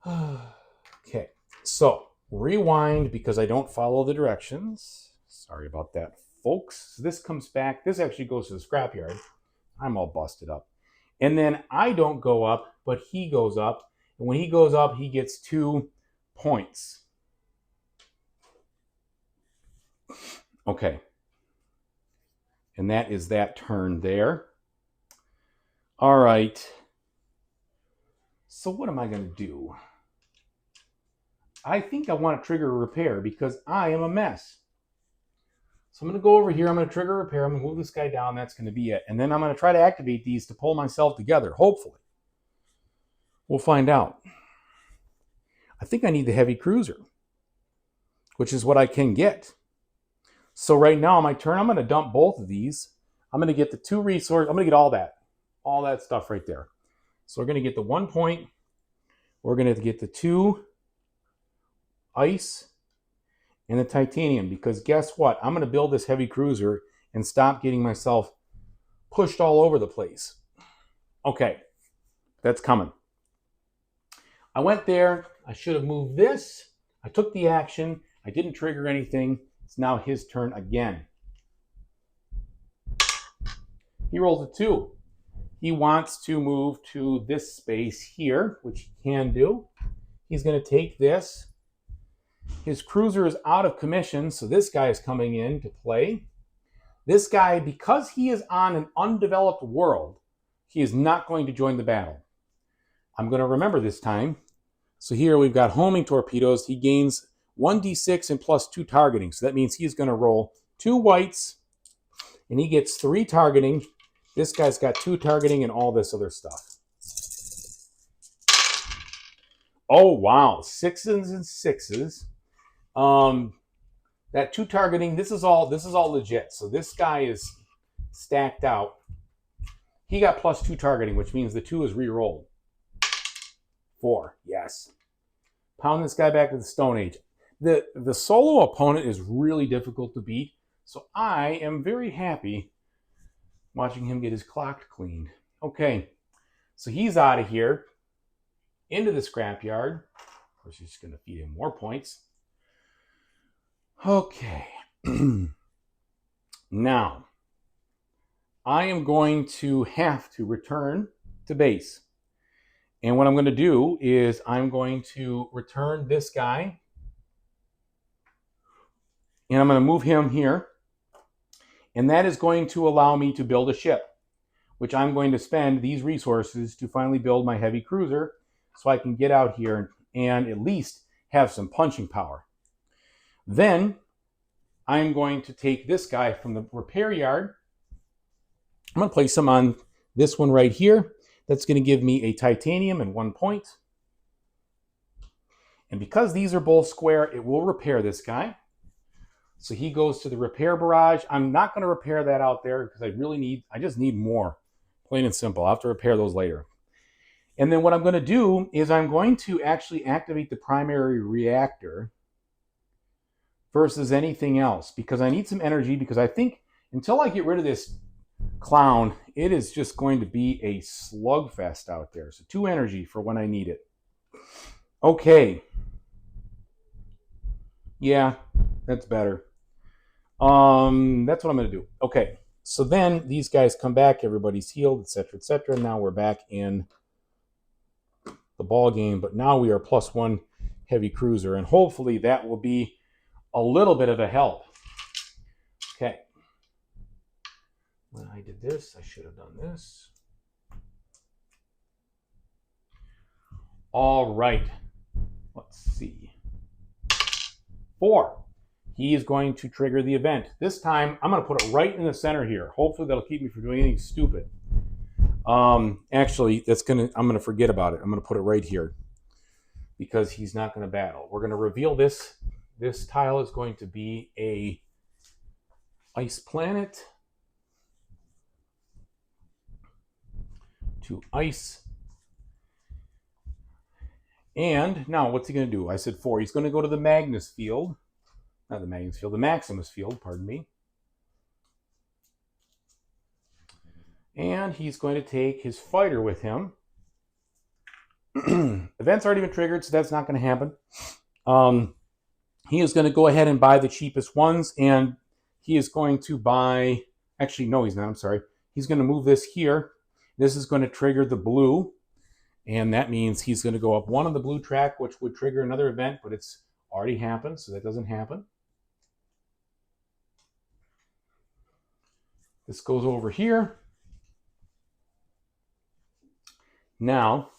Okay, so rewind because I don't follow the directions. Sorry about that, folks. So this comes back. This actually goes to the scrapyard. I'm all busted up. And then I don't go up, but he goes up. And when he goes up, he gets 2 points. Okay. And that is that turn there. All right. So what am I going to do? I think I want to trigger a repair because I am a mess. So I'm going to go over here. I'm going to trigger a repair. I'm going to move this guy down. That's going to be it. And then I'm going to try to activate these to pull myself together, hopefully. We'll find out. I think I need the heavy cruiser, which is what I can get. So right now on my turn, I'm going to dump both of these. I'm going to get the 2 resources. I'm going to get all that stuff right there. So we're going to get the 1 point. We're going to get the 2 ice and the titanium, because guess what? I'm going to build this heavy cruiser and stop getting myself pushed all over the place. Okay, that's coming. I went there. I should have moved this. I took the action. I didn't trigger anything. It's now his turn again. He rolls a 2. He wants to move to this space here, which he can do. He's going to take this. His cruiser is out of commission, so this guy is coming in to play. This guy, because he is on an undeveloped world, he is not going to join the battle. I'm going to remember this time. So here we've got homing torpedoes. He gains 1d6 and plus 2 targeting. So that means he's going to roll 2 whites, and he gets 3 targeting. This guy's got 2 targeting and all this other stuff. Oh, wow. 6s and 6s. That 2 targeting, this is all legit. So this guy is stacked out. He got plus 2 targeting, which means the 2 is re-rolled. 4, yes. Pound this guy back to the Stone Age. The solo opponent is really difficult to beat, so I am very happy watching him get his clock cleaned. Okay, so he's out of here into the scrapyard. Of course, he's going to feed him more points. Okay. Now, I am going to have to return to base. And what I'm going to do is I'm going to return this guy. And I'm going to move him here. And that is going to allow me to build a ship, which I'm going to spend these resources to finally build my heavy cruiser so I can get out here and at least have some punching power. Then I'm going to take this guy from the repair yard. I'm going to place him on this one right here. That's going to give me a titanium and 1 point. And because these are both square, it will repair this guy. So he goes to the repair barrage. I'm not going to repair that out there because I just need more. Plain and simple. I'll have to repair those later. And then what I'm going to do is I'm going to actually activate the primary reactor versus anything else because I need some energy, because I think until I get rid of this clown, it is just going to be a slugfest out there. So 2 energy for when I need it. Okay. Yeah, that's better. That's what I'm going to do. Okay. So then these guys come back, everybody's healed, etc., etc. Now we're back in the ball game, but now we are +1 heavy cruiser, and hopefully that will be a little bit of a help. Okay. When I did this, I should have done this. All right. Let's see. 4. He is going to trigger the event. This time, I'm going to put it right in the center here. Hopefully, that'll keep me from doing anything stupid. Actually, I'm going to forget about it. I'm going to put it right here because he's not going to battle. We're going to reveal this. This tile is going to be a ice planet to ice. And now, what's he going to do? I said 4. He's going to go to the Magnus field. Not the Magnus field, the Maximus field, pardon me. And he's going to take his fighter with him. Event's already been triggered, so that's not going to happen. He is going to go ahead and buy the cheapest ones, and he is going to buy... Actually, no, he's not. I'm sorry. He's going to move this here. This is going to trigger the blue, and that means he's going to go up 1 on the blue track, which would trigger another event, but it's already happened, so that doesn't happen. This goes over here. Now,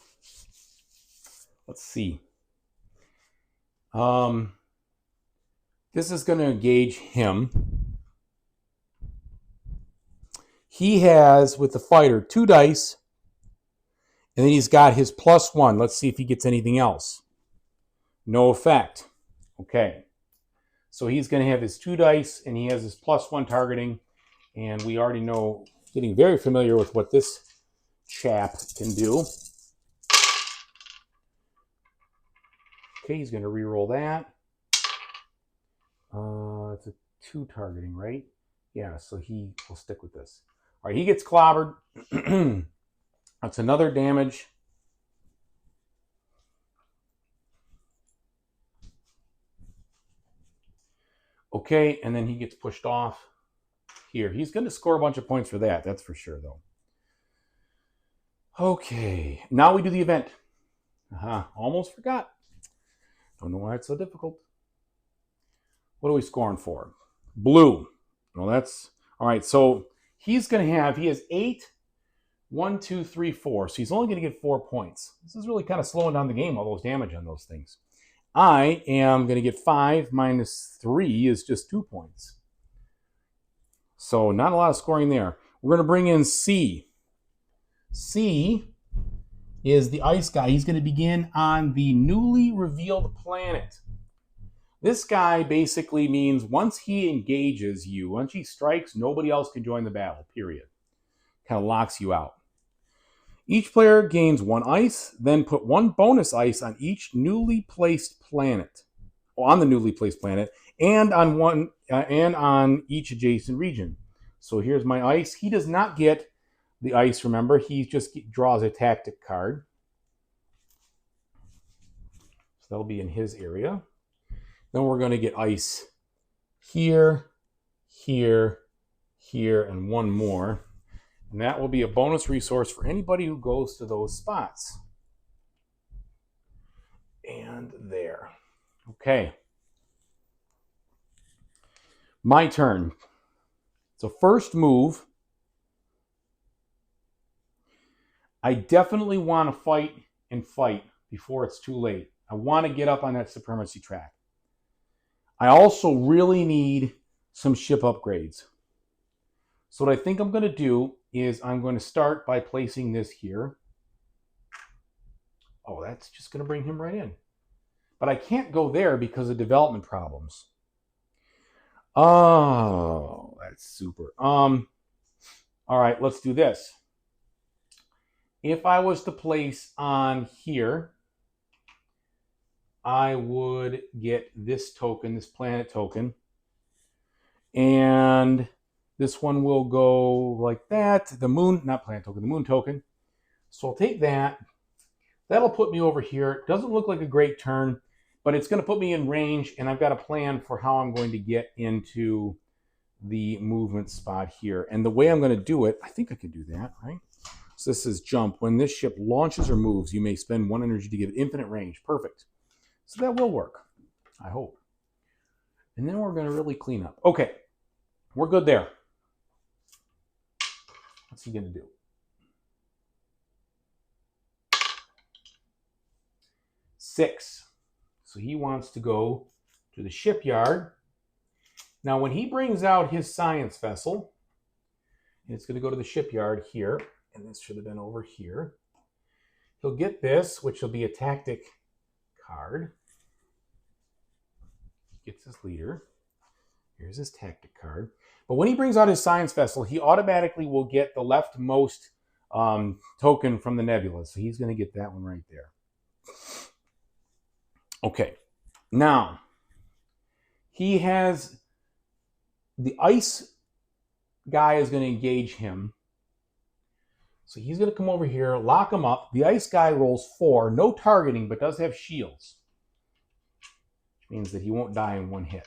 let's see. This is going to engage him. He has, with the fighter, 2 dice, and then he's got his +1. Let's see if he gets anything else. No effect. Okay. So he's going to have his 2 dice, and he has his +1 targeting, and we already know, getting very familiar with what this chap can do. Okay, he's going to re-roll that. It's a 2 targeting, right? Yeah, so he will stick with this. All right, he gets clobbered. That's another damage. Okay, and then he gets pushed off here. He's going to score a bunch of points for that. That's for sure, though. Okay, now we do the event. Almost forgot. Don't know why it's so difficult. What are we scoring for? Blue. Well, that's All right, so he's going to have, he has 8, 1, 2, 3, 4. So he's only going to get 4 points. This is really kind of slowing down the game, all those damage on those things. I am going to get 5 minus 3 is just 2 points. So not a lot of scoring there. We're going to bring in C. C is the ice guy. He's going to begin on the newly revealed planet. This guy basically means once he engages you, once he strikes, nobody else can join the battle, period. Kind of locks you out. Each player gains 1 ice, then put 1 bonus ice on each newly placed planet, or on the newly placed planet, and on each adjacent region. So here's my ice. He does not get the ice, remember. He just draws a tactic card. So that'll be in his area. Then we're going to get ice here, here, here, and 1 more. And that will be a bonus resource for anybody who goes to those spots. And there. Okay. My turn. So first move, I definitely want to fight before it's too late. I want to get up on that supremacy track. I also really need some ship upgrades. So what I think I'm going to do is I'm going to start by placing this here. Oh, that's just going to bring him right in. But I can't go there because of development problems. Oh, that's super. All right, let's do this. If I was to place on here, I would get this token, this planet token. And this one will go like that. The moon, not planet token, the moon token. So I'll take that. That'll put me over here. It doesn't look like a great turn, but it's going to put me in range, and I've got a plan for how I'm going to get into the movement spot here. And the way I'm going to do it, I think I could do that, right? So this is jump. When this ship launches or moves, you may spend 1 energy to give it infinite range. Perfect. So that will work, I hope. And then we're going to really clean up. Okay, we're good there. What's he going to do? 6. So he wants to go to the shipyard. Now, when he brings out his science vessel, it's going to go to the shipyard here, and this should have been over here. He'll get this, which will be a tactic card. He gets his leader. Here's his tactic card. But when he brings out his science vessel, he automatically will get the leftmost token from the nebula. So he's going to get that one right there. Okay. Now, he has the ice guy is going to engage him. So he's going to come over here, lock him up. The ice guy rolls 4, no targeting, but does have shields, which means that he won't die in 1 hit.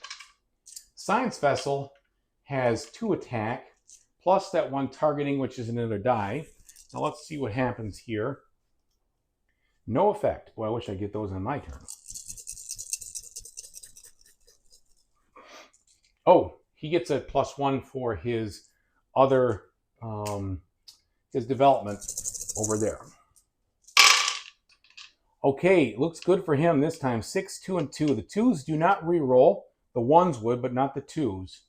Science vessel has 2 attack, plus that 1 targeting, which is another die. Now let's see what happens here. No effect. Boy, I wish I'd get those on my turn. Oh, he gets a +1 for his other, his development over there. Okay, looks good for him this time. 6, 2, and 2. The 2s do not re-roll. The 1s would, but not the 2s.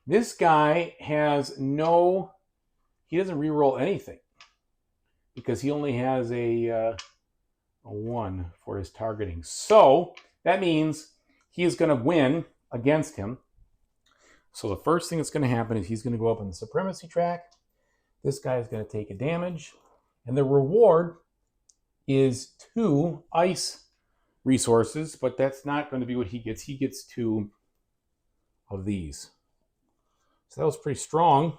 This guy has no, he doesn't re-roll anything because he only has a 1 for his targeting. So that means he is going to win against him. So the first thing that's going to happen is he's going to go up on the supremacy track. This guy is going to take a damage. And the reward is 2 ice resources, but that's not going to be what he gets. He gets 2 of these. So that was pretty strong.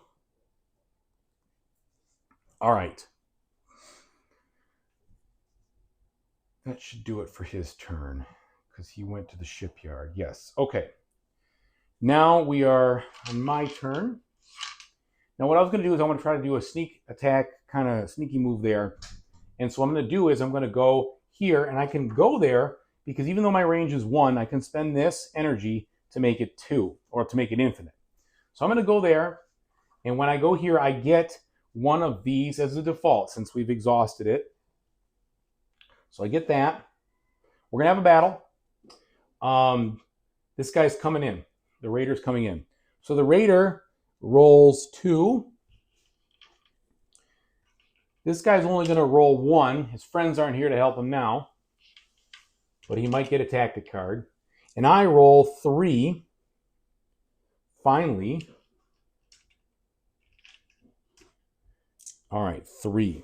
All right. That should do it for his turn because he went to the shipyard. Yes. Okay. Now we are on my turn. Now what I was going to do is I'm going to try to do a sneak attack, kind of sneaky move there. And so what I'm going to do is I'm going to go here, and I can go there because even though my range is 1, I can spend this energy to make it 2, or to make it infinite. So I'm going to go there. And when I go here, I get one of these as a default since we've exhausted it. So I get that. We're going to have a battle. This guy's coming in. The Raider's coming in. So the Raider rolls 2. This guy's only going to roll 1. His friends aren't here to help him now. But he might get a tactic card. And I roll 3. Finally. All right, 3.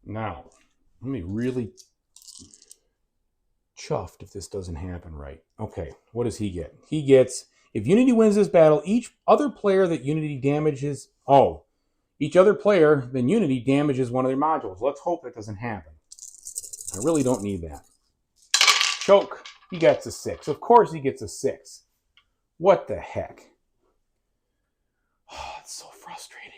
Now, let me really chuffed if this doesn't happen right. Okay, what does he get? He gets, if Unity wins this battle, each other player that Unity damages, each other player than Unity damages one of their modules. Let's hope that doesn't happen. I really don't need that. Choke. He gets a 6. Of course he gets a 6. What the heck? Oh, it's so frustrating.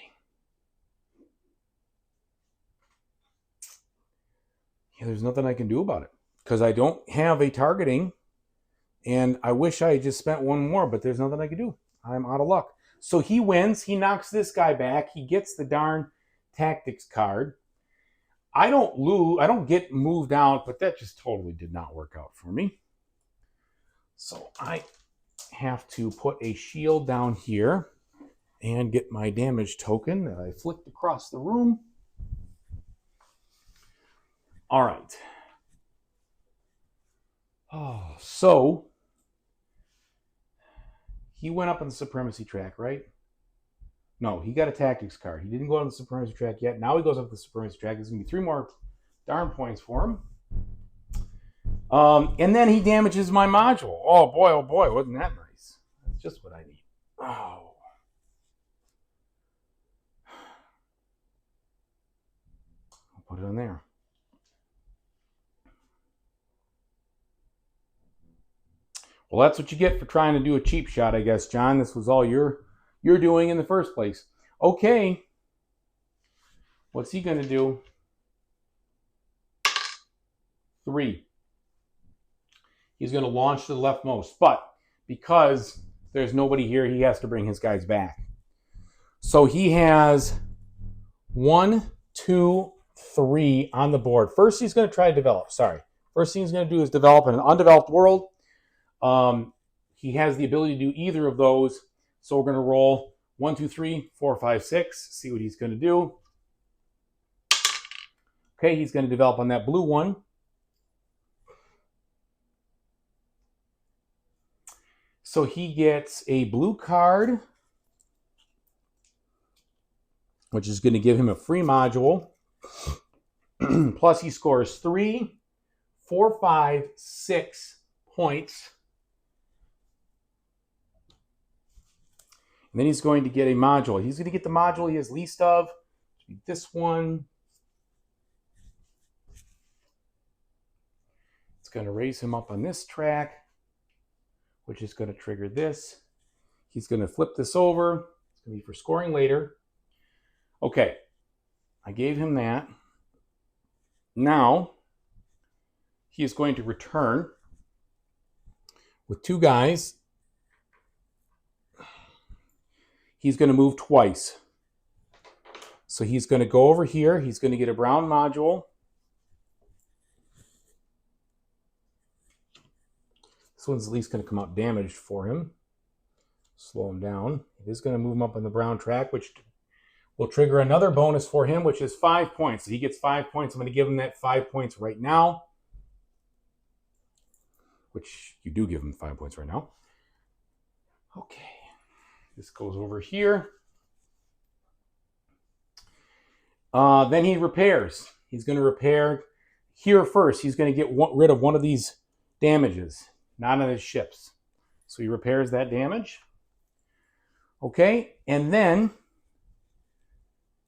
Yeah, there's nothing I can do about it because I don't have a targeting, and I wish I had just spent 1 more, but there's nothing I can do. I'm out of luck. So he wins. He knocks this guy back. He gets the darn tactics card. I don't lose. I don't get moved out, but that just totally did not work out for me. So I have to put a shield down here and get my damage token that I flicked across the room. All right. Oh, so he went up on the supremacy track, right? No, he got a tactics card. He didn't go on the supremacy track yet. Now he goes up the supremacy track. There's going to be 3 more darn points for him. And then he damages my module. Oh boy, wasn't that nice? That's just what I need. Oh. I'll put it on there. Well, that's what you get for trying to do a cheap shot, I guess, John. This was all you're doing in the first place. Okay. What's he going to do? 3. He's going to launch to the leftmost. But because there's nobody here, he has to bring his guys back. So he has 1, 2, 3 on the board. First, he's going to try to develop. First thing he's going to do is develop in an undeveloped world. He has the ability to do either of those. So we're going to roll 1, 2, 3, 4, 5, 6. See what he's going to do. Okay, he's going to develop on that blue one. So he gets a blue card, which is going to give him a free module. Plus he scores 3, 4, 5, 6 points. And then he's going to get a module. He's going to get the module he has least of. This one. It's going to raise him up on this track, which is going to trigger this. He's going to flip this over. It's going to be for scoring later. Okay, I gave him that. Now, he is going to return with 2 guys. He's going to move twice. So he's going to go over here. He's going to get a brown module. This one's at least going to come out damaged for him. Slow him down. It is going to move him up on the brown track, which will trigger another bonus for him, which is 5 points. So he gets 5 points. I'm going to give him that 5 points right now. Which you do give him 5 points right now. Okay. This goes over here. Then he repairs. He's going to repair here first. He's going to get rid of one of these damages, not on his ships. So he repairs that damage. Okay, and then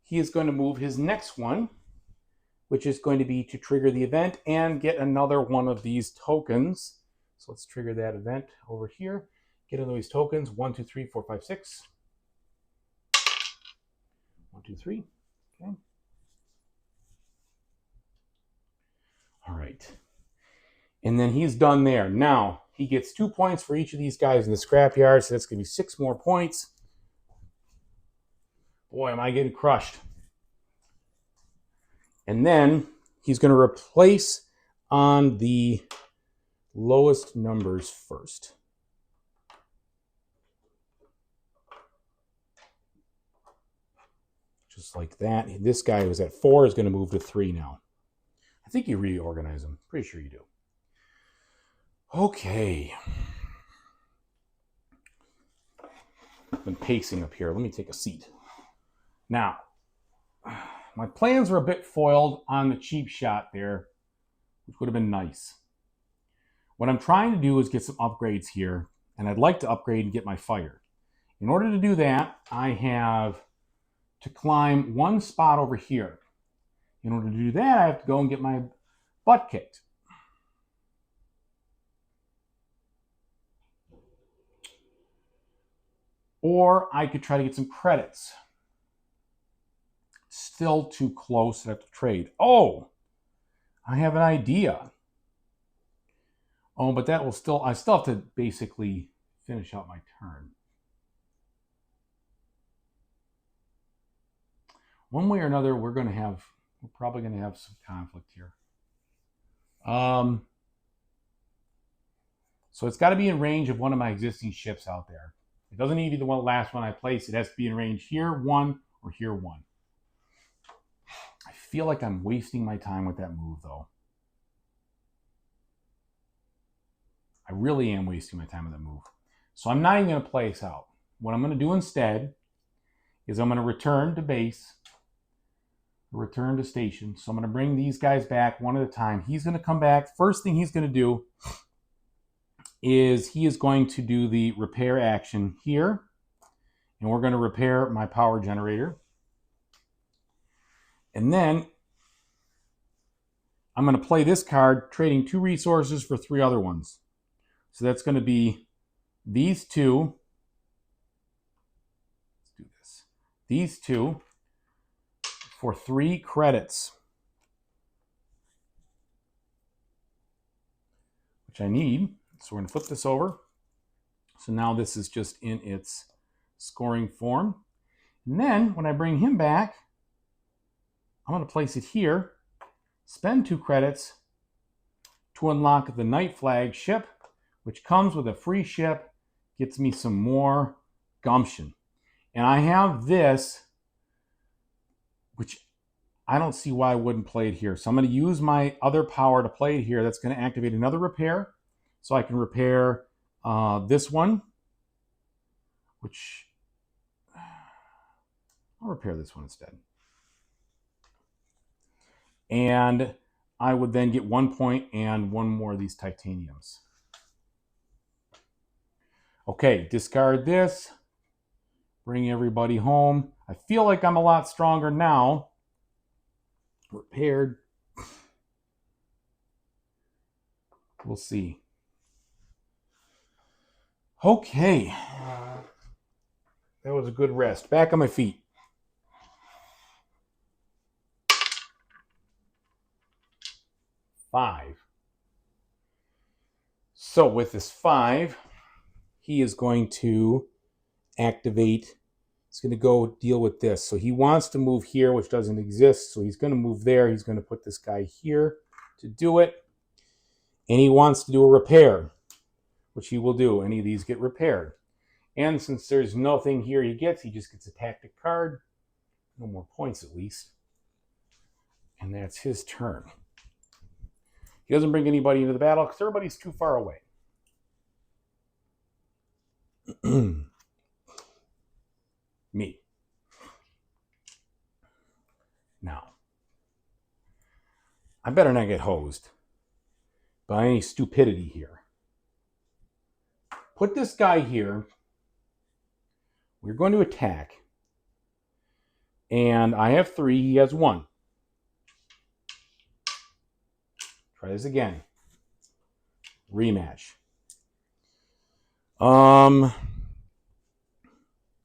he is going to move his next one, which is going to be to trigger the event and get another one of these tokens. So let's trigger that event over here. Get another of these tokens. 1, 2, 3, 4, 5, 6. 1, 2, 3. Okay. All right. And then he's done there. Now, He gets 2 points for each of these guys in the scrapyard, so that's going to be 6 more points. Boy, am I getting crushed. And then he's going to replace on the lowest numbers first. Just like that. This guy who's at 4 is going to move to 3 now. I think you reorganize them. Pretty sure you do. Okay. I've been pacing up here. Let me take a seat. Now, my plans were a bit foiled on the cheap shot there, which would have been nice. What I'm trying to do is get some upgrades here, and I'd like to upgrade and get my fire. In order to do that, I have to climb 1 spot over here. In order to do that, I have to go and get my butt kicked. Or I could try to get some credits. Still too close. I have to trade. Oh, I have an idea. Oh, but that will still, I still have to basically finish out my turn. One way or another, we're probably going to have some conflict here. So it's got to be in range of one of my existing ships out there. It doesn't need to be the last one I place. It has to be in range here, 1, or here, 1. I feel like I'm wasting my time with that move, though. I really am wasting my time with that move. So I'm not even going to play this out. What I'm going to do instead is I'm going to return to base, return to station. So I'm going to bring these guys back one at a time. He's going to come back. First thing he's going to do is he is going to do the repair action here. And we're going to repair my power generator. And then I'm going to play this card, trading 2 resources for 3 other ones. So that's going to be these 2. Let's do this. These 2 for 3 credits, which I need. So we're going to flip this over. So now this is just in its scoring form. And then when I bring him back, I'm going to place it here, spend 2 credits to unlock the Night Flag ship, which comes with a free ship, gets me some more gumption. And I have this, which I don't see why I wouldn't play it here. So I'm going to use my other power to play it here. That's going to activate another repair. So I can repair this one, which I'll repair this one instead. And I would then get 1 point and 1 more of these titaniums. Okay, discard this. Bring everybody home. I feel like I'm a lot stronger now. Repaired. We'll see. Okay. That was a good rest. Back on my feet. Five. So with this 5, he is going to activate. He's going to go deal with this. So he wants to move here, which doesn't exist. So he's going to move there. He's going to put this guy here to do it. And he wants to do a repair, which he will do. Any of these get repaired. And since there's nothing here he just gets a tactic card. No more points at least. And that's his turn. He doesn't bring anybody into the battle because everybody's too far away. Me. Now, I better not get hosed by any stupidity here. Put this guy here. We're going to attack. And I have 3. He has 1. Try this again. Rematch.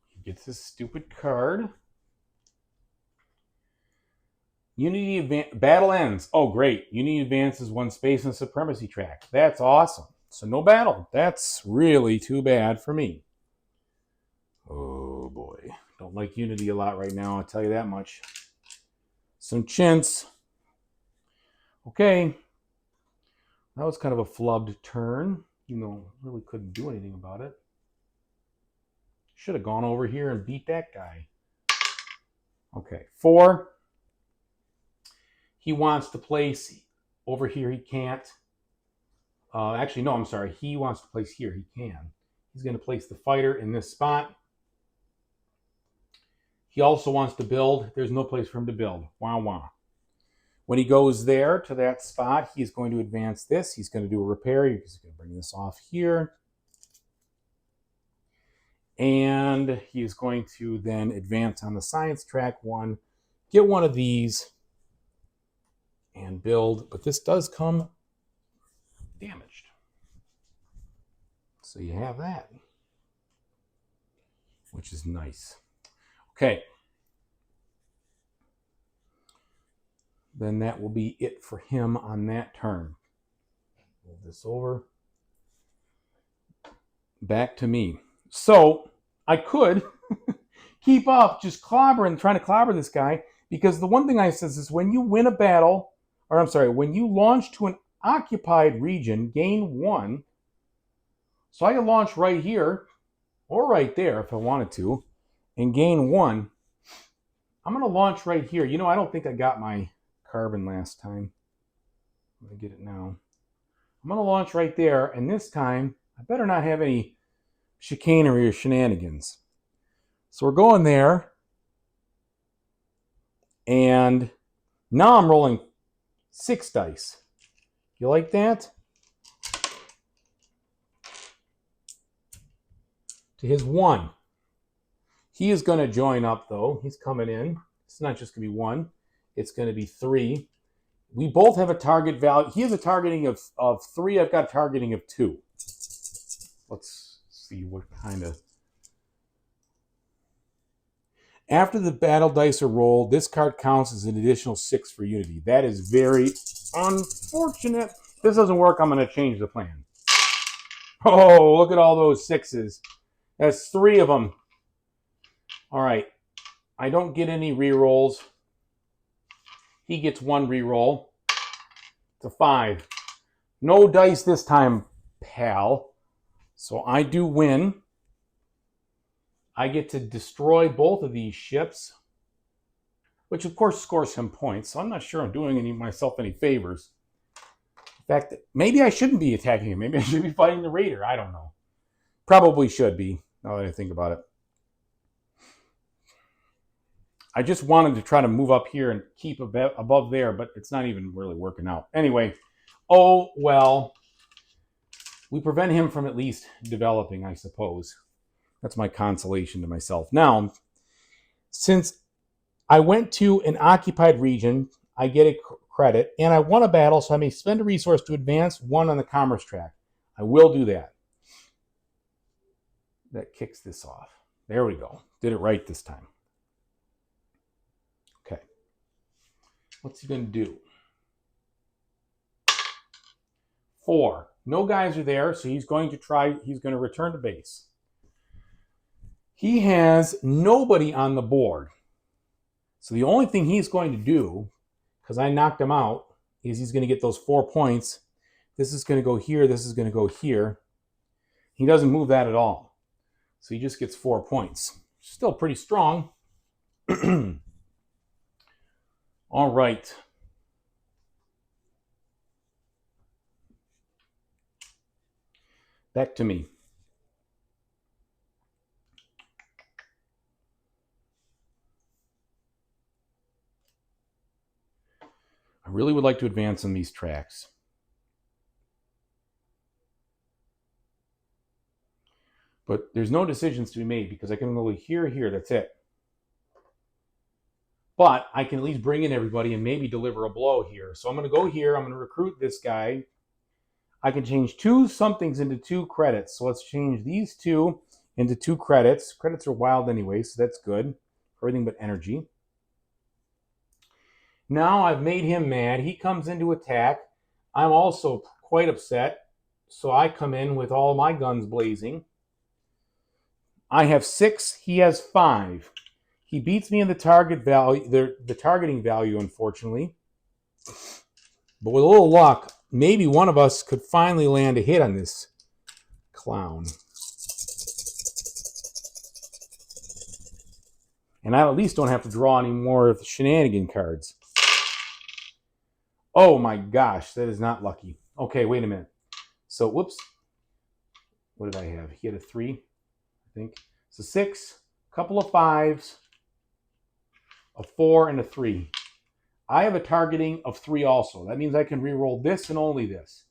He gets this stupid card. Unity battle ends. Oh, great. Unity advances 1 space in the supremacy track. That's awesome. So no battle. That's really too bad for me. Oh boy. Don't like Unity a lot right now, I'll tell you that much. Some chintz. Okay. That was kind of a flubbed turn. Really couldn't do anything about it. Should have gone over here and beat that guy. Okay, 4. He wants to place over here. He can't. Actually, no, I'm sorry. He wants to place here. He can. He's going to place the fighter in this spot. He also wants to build. There's no place for him to build. Wah, wah. When he goes there to that spot, he's going to advance this. He's going to do a repair. He's going to bring this off here. And he is going to then advance on the science track 1, get one of these, and build. But this does come damaged. So you have that, which is nice. Okay. Then that will be it for him on that turn. Move this over. Back to me. So I could keep up just trying to clobber this guy, because the one thing I says is when you win a battle, or I'm sorry, when you launch to an occupied region, gain 1. So I can launch right here or right there if I wanted to and gain 1. I'm going to launch right here. I don't think I got my carbon last time. I'm going to get it now. I'm going to launch right there, and this time I better not have any chicanery or shenanigans. So we're going there, and now I'm rolling 6 dice. You like that? To his 1. He is going to join up, though. He's coming in. It's not just going to be 1. It's going to be 3. We both have a target value. He has a targeting of 3. I've got a targeting of 2. Let's see what kind of... After the battle dice are rolled, this card counts as an additional 6 for Unity. That is very unfortunate. If this doesn't work, I'm going to change the plan. Oh, look at all those 6s. That's 3 of them. All right. I don't get any rerolls. He gets 1 reroll. It's a 5. No dice this time, pal. So I do win. I get to destroy both of these ships, which of course scores him points. So I'm not sure I'm doing myself any favors. In fact, maybe I shouldn't be attacking him. Maybe I should be fighting the raider. I don't know. Probably should be, now that I think about it. I just wanted to try to move up here and keep above there, but it's not even really working out. Anyway, oh well. We prevent him from at least developing, I suppose. That's my consolation to myself. Now, since I went to an occupied region, I get a credit, and I won a battle, so I may spend a resource to advance 1 on the commerce track. I will do that. That kicks this off. There we go. Did it right this time. Okay. What's he going to do? 4. No guys are there, so he's going to return to base. He has nobody on the board. So the only thing he's going to do, because I knocked him out, is he's going to get those 4 points. This is going to go here. This is going to go here. He doesn't move that at all. So he just gets 4 points. Still pretty strong. All right. Back to me. I really would like to advance on these tracks. But there's no decisions to be made because I can go here, that's it. But I can at least bring in everybody and maybe deliver a blow here. So I'm going to go here. I'm going to recruit this guy. I can change 2 somethings into 2 credits. So let's change these 2 into 2 credits. Credits are wild anyway, so that's good. Everything but energy. Now I've made him mad. He comes into attack. I'm also quite upset. So I come in with all my guns blazing. I have 6. He has 5. He beats me in the target value, the targeting value, unfortunately. But with a little luck, maybe one of us could finally land a hit on this clown. And I at least don't have to draw any more of the shenanigan cards. Oh my gosh, that is not lucky. Okay, wait a minute. So, whoops. What did I have? He had a 3, I think. So 6, a couple of 5s, a 4, and a 3. I have a targeting of 3 also. That means I can re-roll this and only this.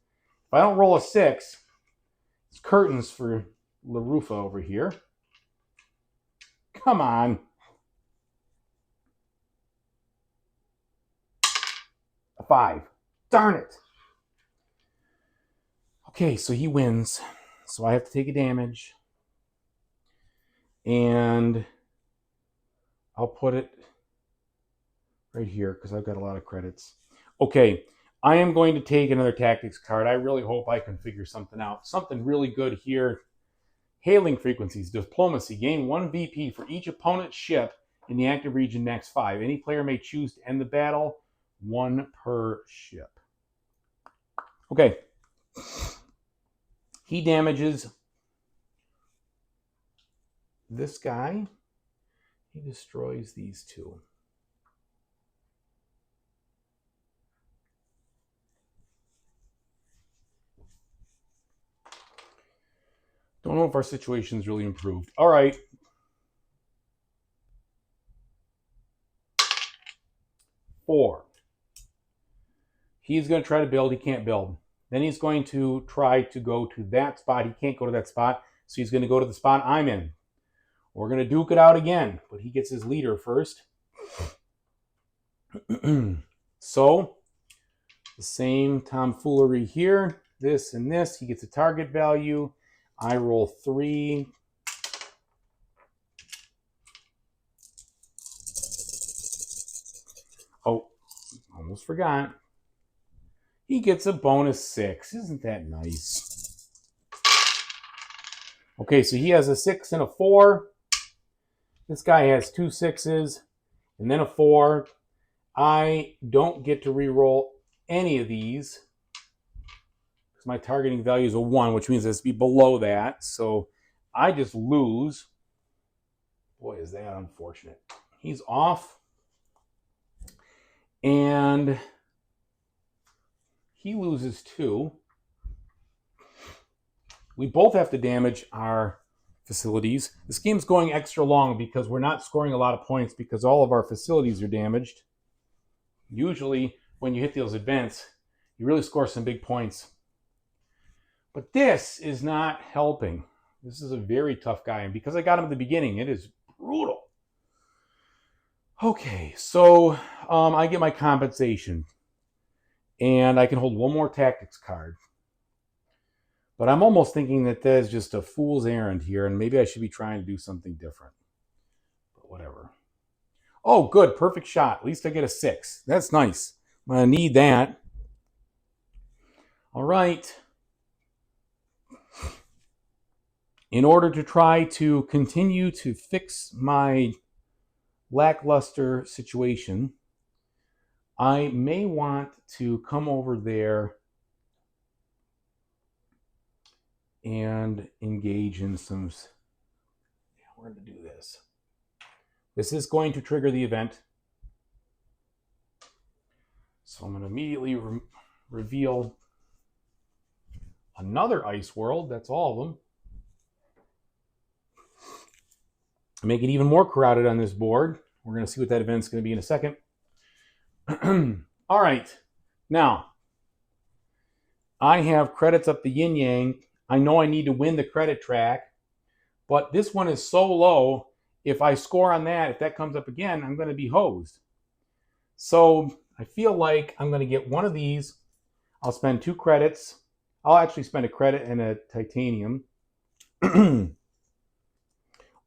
If I don't roll a 6, it's curtains for LaRuffa over here. Come on. A 5. Darn it. Okay, so he wins. So I have to take a damage. And I'll put it right here because I've got a lot of credits. Okay, I am going to take another tactics card. I really hope I can figure something out. Something really good here. Hailing frequencies, diplomacy. Gain 1 VP for each opponent's ship in the active region next 5. Any player may choose to end the battle. 1 per ship. Okay. He damages this guy. He destroys these 2. Don't know if our situation's really improved. All right. Four. He's going to try to build. He can't build. Then he's going to try to go to that spot. He can't go to that spot, so he's going to go to the spot I'm in. We're going to duke it out again, but he gets his leader first. So, the same tomfoolery here. This and this. He gets a target value. I roll 3. Oh, almost forgot. He gets a bonus 6. Isn't that nice? Okay, so he has a 6 and a 4. This guy has 2 6s and then a 4. I don't get to re-roll any of these because my targeting value is a 1, which means it has to be below that. So I just lose. Boy, is that unfortunate. He's off. And he loses 2. We both have to damage our facilities. This game's going extra long because we're not scoring a lot of points because all of our facilities are damaged. Usually, when you hit those events, you really score some big points. But this is not helping. This is a very tough guy. And because I got him at the beginning, it is brutal. Okay, so I get my compensation. And I can hold 1 more tactics card. But I'm almost thinking that is just a fool's errand here, and maybe I should be trying to do something different. But whatever. Oh, good. Perfect shot. At least I get a 6. That's nice. I'm going to need that. All right. In order to try to continue to fix my lackluster situation, I may want to come over there and engage in some... Yeah, we're going to do this. This is going to trigger the event. So I'm going to immediately reveal another ice world. That's all of them. Make it even more crowded on this board. We're going to see what that event's going to be in a second. All right. Now, I have credits up the yin-yang. I know I need to win the credit track, but this one is so low, if I score on that, if that comes up again, I'm going to be hosed. So I feel like I'm going to get one of these. I'll spend 2 credits. I'll actually spend a credit and a titanium.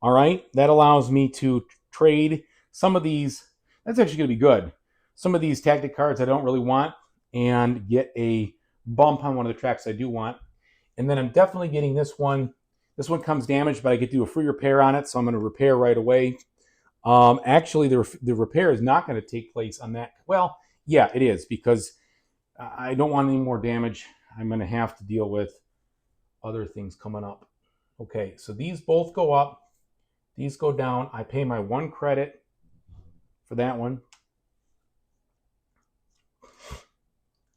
All right, that allows me to trade some of these. That's actually going to be good. Some of these tactic cards I don't really want and get a bump on one of the tracks I do want. And then I'm definitely getting this one. This one comes damaged, but I get to do a free repair on it, so I'm going to repair right away. Actually, the repair is not going to take place on that. Well, yeah, it is, because I don't want any more damage. I'm going to have to deal with other things coming up. Okay, so these both go up. These go down. I pay my 1 credit for that one.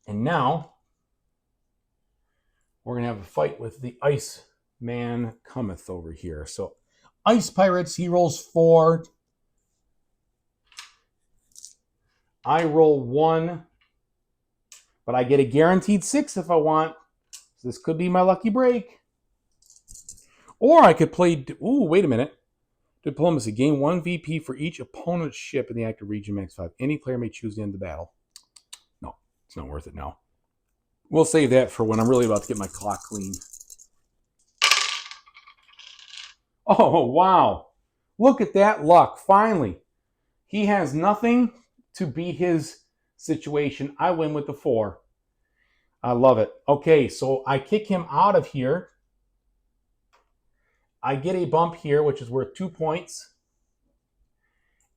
And now we're going to have a fight with the Ice Man Cometh over here. So Ice Pirates, he rolls 4. I roll 1. But I get a guaranteed 6 if I want. So this could be my lucky break. Or I could play... Ooh, wait a minute. Diplomacy. Gain 1 VP for each opponent's ship in the active region, max 5. Any player may choose to end the battle. No, it's not worth it now. We'll save that for when I'm really about to get my clock cleaned. Oh, wow. Look at that luck. Finally. He has nothing to beat his situation. I win with the 4. I love it. Okay, so I kick him out of here. I get a bump here, which is worth 2 points.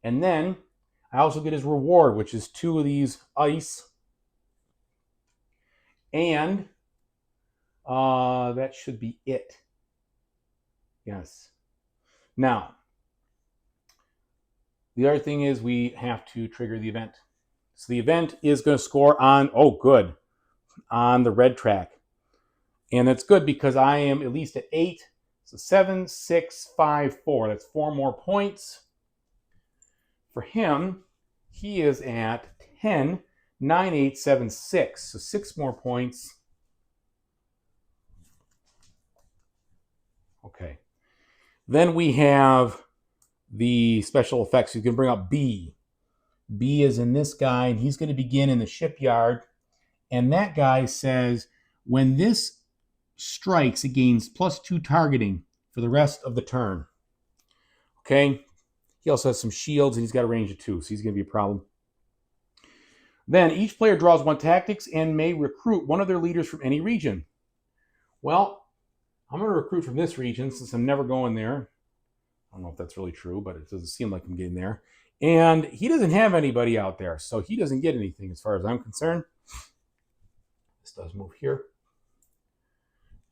And then I also get his reward, which is 2 of these ice. And that should be it. Yes. Now, the other thing is we have to trigger the event. So the event is going to score on, oh, good, on the red track. And that's good because I am at least at 8. So 7, 6, 5, 4. That's 4 more points. For him, he is at 10, 9, 8, 7, 6. So 6 more points. Okay. Then we have the special effects. You can bring up B. B is in this guy, and he's going to begin in the shipyard. And that guy says, when this strikes, it gains +2 targeting for the rest of the turn. Okay? He also has some shields, and he's got a range of 2, so he's going to be a problem. Then each player draws 1 tactics and may recruit one of their leaders from any region. Well, I'm going to recruit from this region since I'm never going there. I don't know if that's really true, but it doesn't seem like I'm getting there. And he doesn't have anybody out there, so he doesn't get anything as far as I'm concerned. This does move here.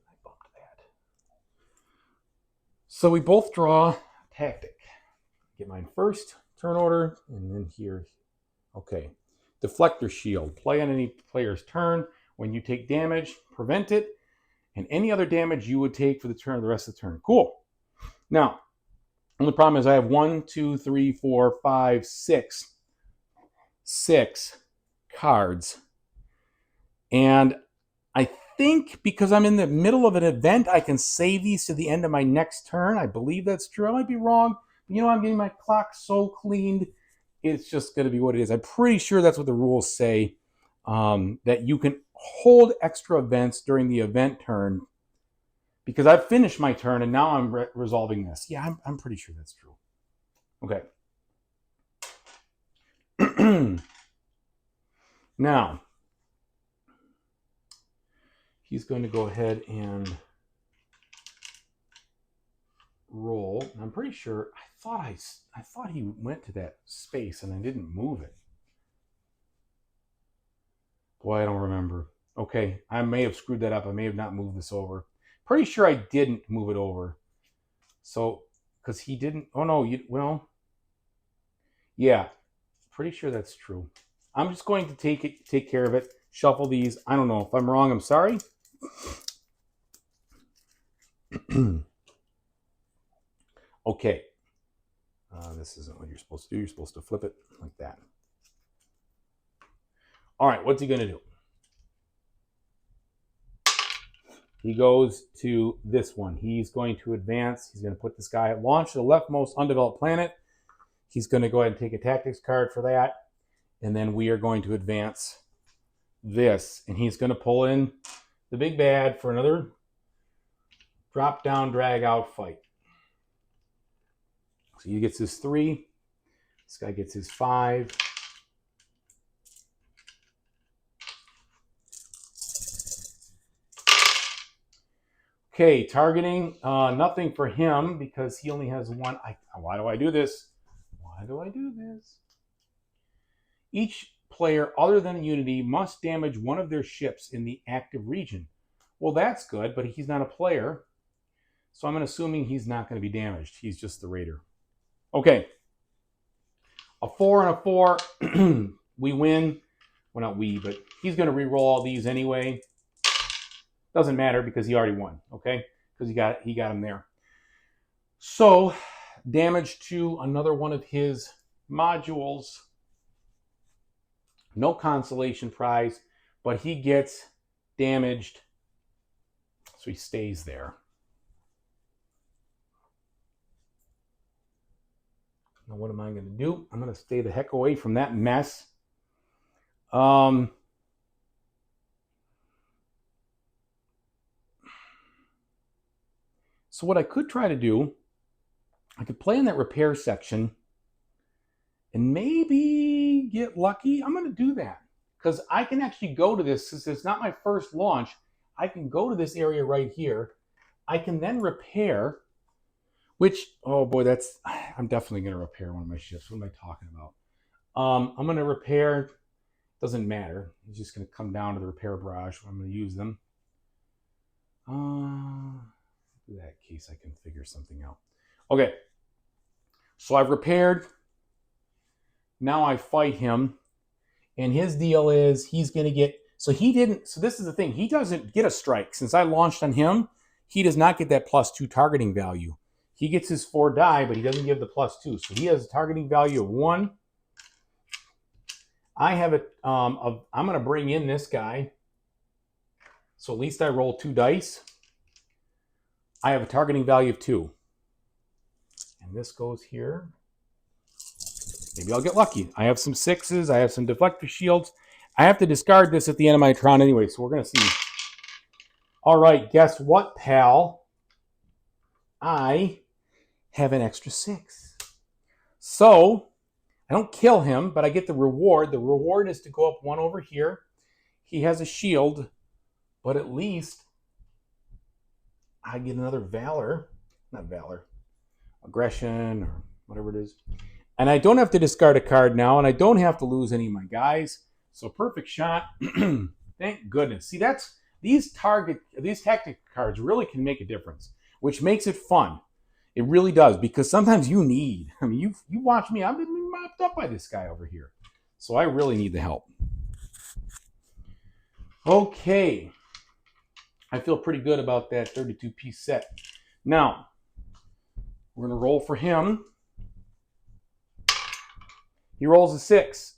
I bumped that. So we both draw a tactic. Get mine first, turn order, and then here. Okay. Deflector shield. Play on any player's turn. When you take damage, prevent it. And any other damage you would take for the turn, the rest of the turn. Cool. Now, the only problem is I have 1, 2, 3, 4, 5, 6 cards. And I think because I'm in the middle of an event, I can save these to the end of my next turn. I believe that's true. I might be wrong. You know, I'm getting my clock so cleaned. It's just going to be what it is. I'm pretty sure that's what the rules say, that you can hold extra events during the event turn because I've finished my turn and now I'm resolving this. Yeah, I'm pretty sure that's true. Okay. Now, he's going to go ahead and roll. I'm pretty sure I thought he went to that space and I didn't move it. Boy, I don't remember. Okay, I may have screwed that up. I may have not moved this over. Pretty sure I didn't move it over. So, because he didn't. Oh no, well, yeah, pretty sure that's true. I'm just going to take care of it. Shuffle these. I don't know if I'm wrong. I'm sorry. Okay. This isn't what you're supposed to do. You're supposed to flip it like that. All right, what's he going to do? He goes to this one. He's going to advance. He's going to put this guy at launch to the leftmost undeveloped planet. He's going to go ahead and take a tactics card for that. And then we are going to advance this. And he's going to pull in the big bad for another drop down, drag out fight. So he gets his 3. This guy gets his 5. Okay, targeting, nothing for him because he only has one. Why do I do this? Why do I do this? Each player other than Unity must damage one of their ships in the active region. Well, that's good, but he's not a player. So I'm assuming he's not going to be damaged. He's just the raider. Okay. A 4 and a 4. We win. Well, not we, but he's going to re-roll all these anyway. Doesn't matter because he already won, okay? Because he got him there. So, damage to another one of his modules. No consolation prize, but he gets damaged, so he stays there. Now, what am I going to do? I'm going to stay the heck away from that mess. So what I could try to do, I could play in that repair section and maybe get lucky. I'm going to do that because I can actually go to this. Since it's not my first launch, I can go to this area right here. I can then repair, which, oh boy, I'm definitely going to repair one of my ships. What am I talking about? I'm going to repair, doesn't matter. It's just going to come down to the repair barrage when I'm going to use them. In that case, I can figure something out. Okay, so I've repaired. Now I fight him, and his deal is he's going to get. So this is the thing. He doesn't get a strike. Since I launched on him, he does not get that +2 targeting value. He gets his 4 die, but he doesn't give the +2. So he has a targeting value of 1. I have it. I'm going to bring in this guy. So at least I roll 2 dice. I have a targeting value of 2. And this goes here. Maybe I'll get lucky. I have some 6s. I have some deflector shields. I have to discard this at the end of my turn anyway, so we're going to see. All right, guess what, pal? I have an extra 6. So, I don't kill him, but I get the reward. The reward is to go up 1 over here. He has a shield, but at least I get another valor. Not valor. Aggression or whatever it is. And I don't have to discard a card now, and I don't have to lose any of my guys. So perfect shot. Thank goodness. See, these tactic cards really can make a difference, which makes it fun. It really does, because sometimes you need. I mean, you watch me. I've been mopped up by this guy over here, so I really need the help. Okay, I feel pretty good about that 32-piece set. Now we're gonna roll for him. He rolls a 6.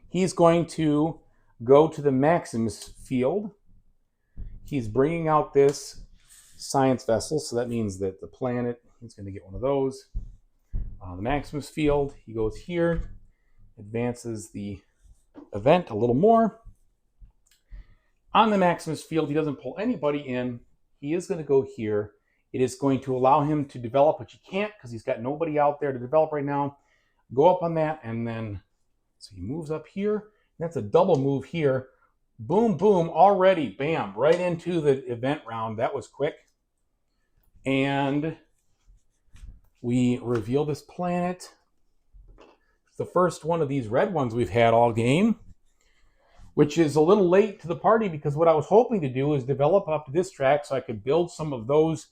He's going to go to the Maximus field. He's bringing out this science vessel, so that means that the planet, he's going to get one of those. The Maximus field, he goes here, advances the event a little more. On the Maximus field, he doesn't pull anybody in. He is going to go here. It is going to allow him to develop, but you can't because he's got nobody out there to develop right now. Go up on that, and then, so he moves up here. That's a double move here. Boom, boom, already, bam, right into the event round. That was quick. And we reveal this planet. It's the first one of these red ones we've had all game, which is a little late to the party because what I was hoping to do is develop up to this track so I could build some of those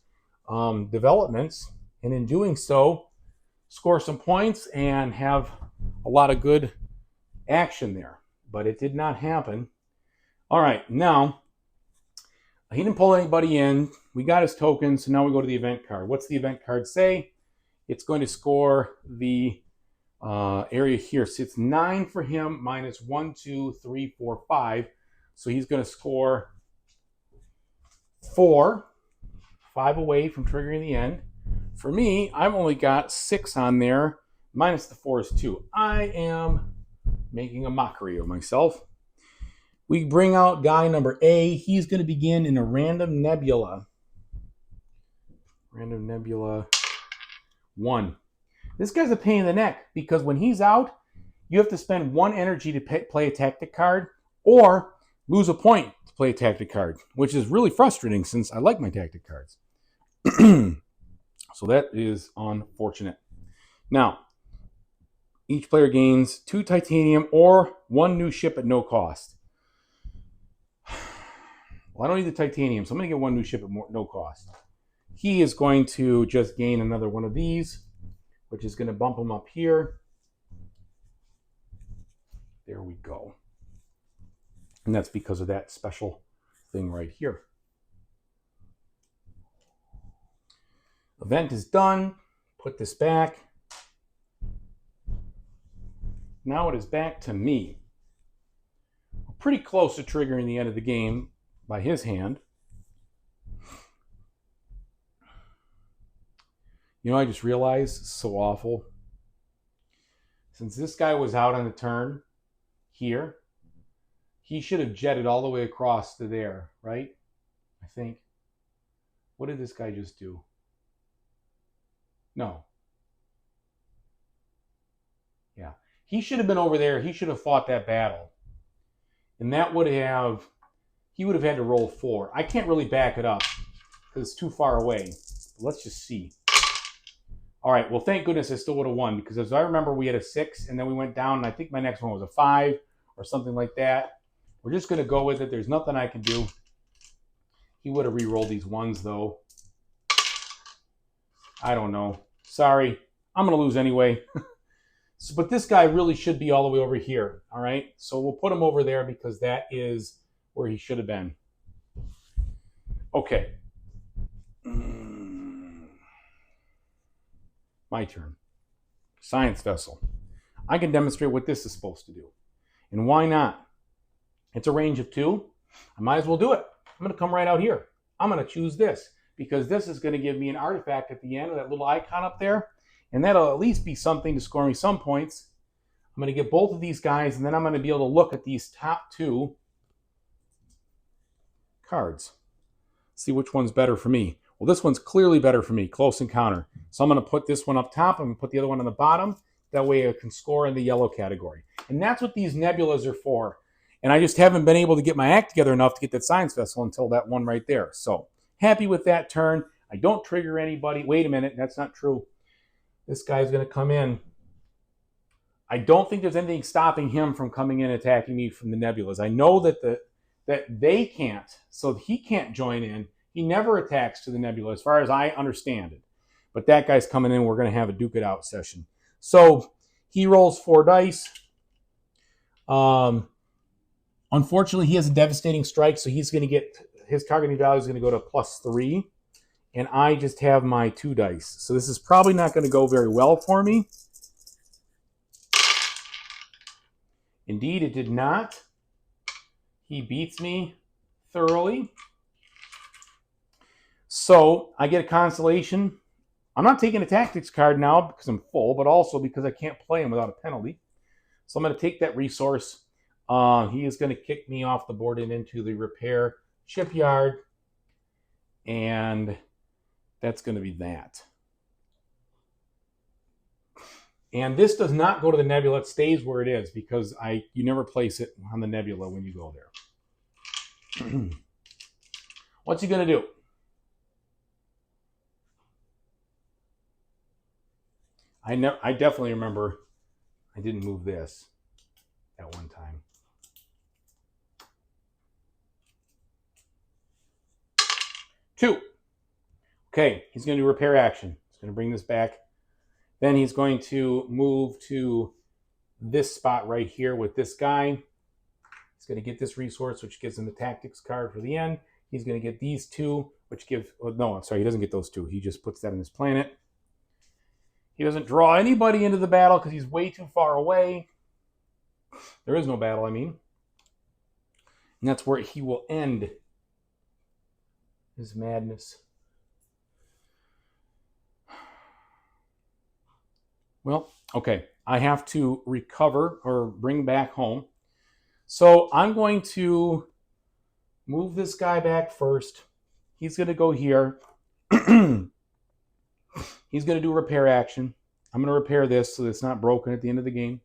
developments, and in doing so, score some points and have a lot of good action there. But it did not happen. All right, now, he didn't pull anybody in. We got his tokens, so now we go to the event card. What's the event card say? It's going to score the area here. So it's 9 for him, minus 1, 2, 3, 4, 5. So he's going to score 4, 5 away from triggering the end. For me, I've only got 6 on there, minus the 4 is 2. I am making a mockery of myself. We bring out guy number A. He's going to begin in a random nebula. Random nebula 1. This guy's a pain in the neck because when he's out, you have to spend 1 energy to play a tactic card or lose a point to play a tactic card, which is really frustrating since I like my tactic cards. So that is unfortunate. Now, each player gains 2 titanium or 1 new ship at no cost. Well, I don't need the titanium, so I'm going to get 1 new ship at no cost. He is going to just gain another one of these, which is going to bump him up here. There we go. And that's because of that special thing right here. Event is done. Put this back. Now it is back to me. We're pretty close to triggering the end of the game by his hand. You know, I just realized, so awful. Since this guy was out on the turn here, he should have jetted all the way across to there, right? I think. What did this guy just do? No. Yeah. He should have been over there. He should have fought that battle. And that would have, he would have had to roll 4. I can't really back it up because it's too far away. Let's just see. All right, well, thank goodness I still would have won because as I remember, we had a 6 and then we went down and I think my next one was a 5 or something like that. We're just going to go with it. There's nothing I can do. He would have re-rolled these 1s, though. I don't know. Sorry. I'm going to lose anyway. So, but this guy really should be all the way over here, all right? So we'll put him over there because that is where he should have been. Okay. My turn. Science vessel. I can demonstrate what this is supposed to do. And why not? It's a range of 2. I might as well do it. I'm going to come right out here. I'm going to choose this because this is going to give me an artifact at the end of that little icon up there. And that'll at least be something to score me some points. I'm going to get both of these guys, and then I'm going to be able to look at these top 2 cards. See which one's better for me. Well, this one's clearly better for me, close encounter. So I'm going to put this one up top. I'm going to put the other one on the bottom. That way I can score in the yellow category. And that's what these nebulas are for. And I just haven't been able to get my act together enough to get that science vessel until that one right there. So happy with that turn. I don't trigger anybody. Wait a minute, that's not true. This guy's going to come in. I don't think there's anything stopping him from coming in and attacking me from the nebulas. I know that that they can't, so he can't join in. He never attacks to the nebula as far as I understand it. But that guy's coming in. We're going to have a duke it out session. So he rolls 4 dice. Unfortunately, he has a devastating strike, so he's going to get, his targeting value is going to go to +3. And I just have my 2 dice. So this is probably not going to go very well for me. Indeed, it did not. He beats me thoroughly. So I get a consolation. I'm not taking a tactics card now because I'm full, but also because I can't play him without a penalty. So I'm going to take that resource. He is going to kick me off the board and into the repair shipyard. And that's going to be that. And this does not go to the nebula. It stays where it is because you never place it on the nebula when you go there. What's he going to do? I definitely remember I didn't move this at one time. Two. Okay, he's going to do repair action. He's going to bring this back. Then he's going to move to this spot right here with this guy. He's going to get this resource, which gives him the tactics card for the end. He's going to get these 2, which give... Oh, no, I'm sorry, he doesn't get those 2. He just puts that in his planet. He doesn't draw anybody into the battle because he's way too far away. There is no battle, I mean. And that's where he will end his madness. Well, okay. I have to recover or bring back home. So I'm going to move this guy back first. He's going to go here. He's going to do repair action. I'm going to repair this so that it's not broken at the end of the game.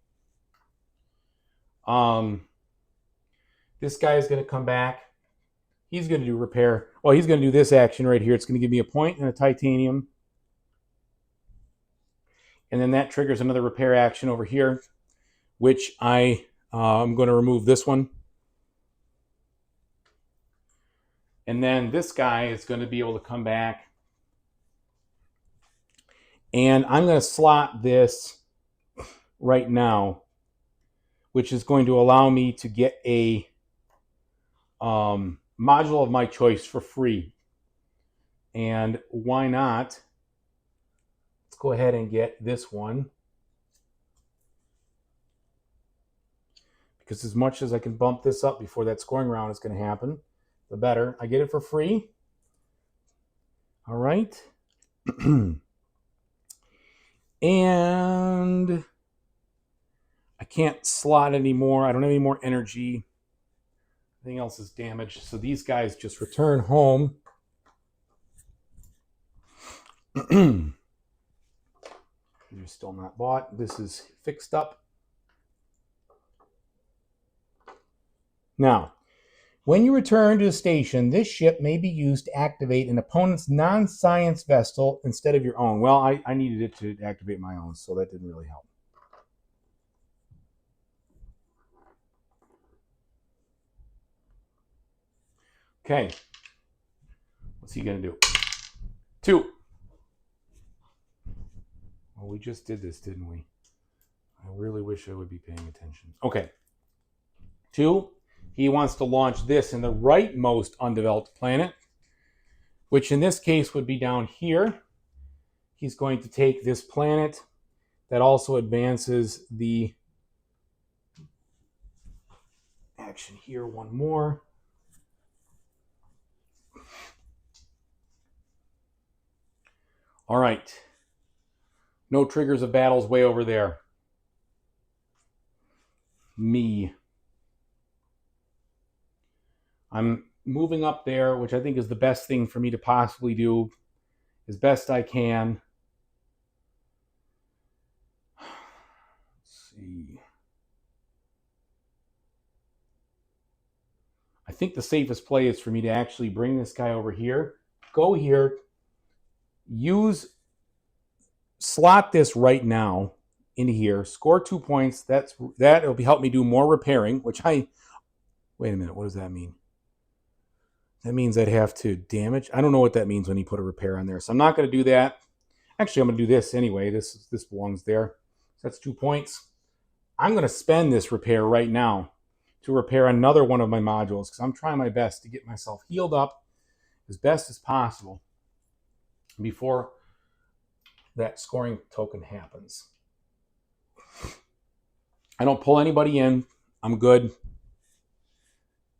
This guy is going to come back. he's going to do repair. Well, he's going to do this action right here. It's going to give me a point and a titanium. And then that triggers another repair action over here, which I'm going to remove this one. And then this guy is going to be able to come back. And I'm going to slot this right now, which is going to allow me to get a module of my choice for free. And why not? Let's go ahead and get this one. Because as much as I can bump this up before that scoring round is going to happen, the better. I get it for free. All right. And I can't slot anymore. I don't have any more energy. Everything else is damaged. So these guys just return home. These are still not bought. This is fixed up. Now, when you return to the station, this ship may be used to activate an opponent's non-science vessel instead of your own. Well, I needed it to activate my own, so that didn't really help. Okay. What's he going to do? 2. Well, we just did this, didn't we? I really wish I would be paying attention. Okay. 2. He wants to launch this in the rightmost undeveloped planet, which in this case would be down here. He's going to take this planet that also advances the action here. One more. All right. No triggers of battles way over there. Me. I'm moving up there, which I think is the best thing for me to possibly do as best I can. Let's see. I think the safest play is for me to actually bring this guy over here, go here, slot this right now into here, score 2 points. That'll help me do more repairing, wait a minute, what does that mean? That means I'd have to damage. I don't know what that means when you put a repair on there. So I'm not going to do that. Actually, I'm going to do this anyway. This belongs there. So that's 2 points. I'm going to spend this repair right now to repair another one of my modules because I'm trying my best to get myself healed up as best as possible before that scoring token happens. I don't pull anybody in. I'm good.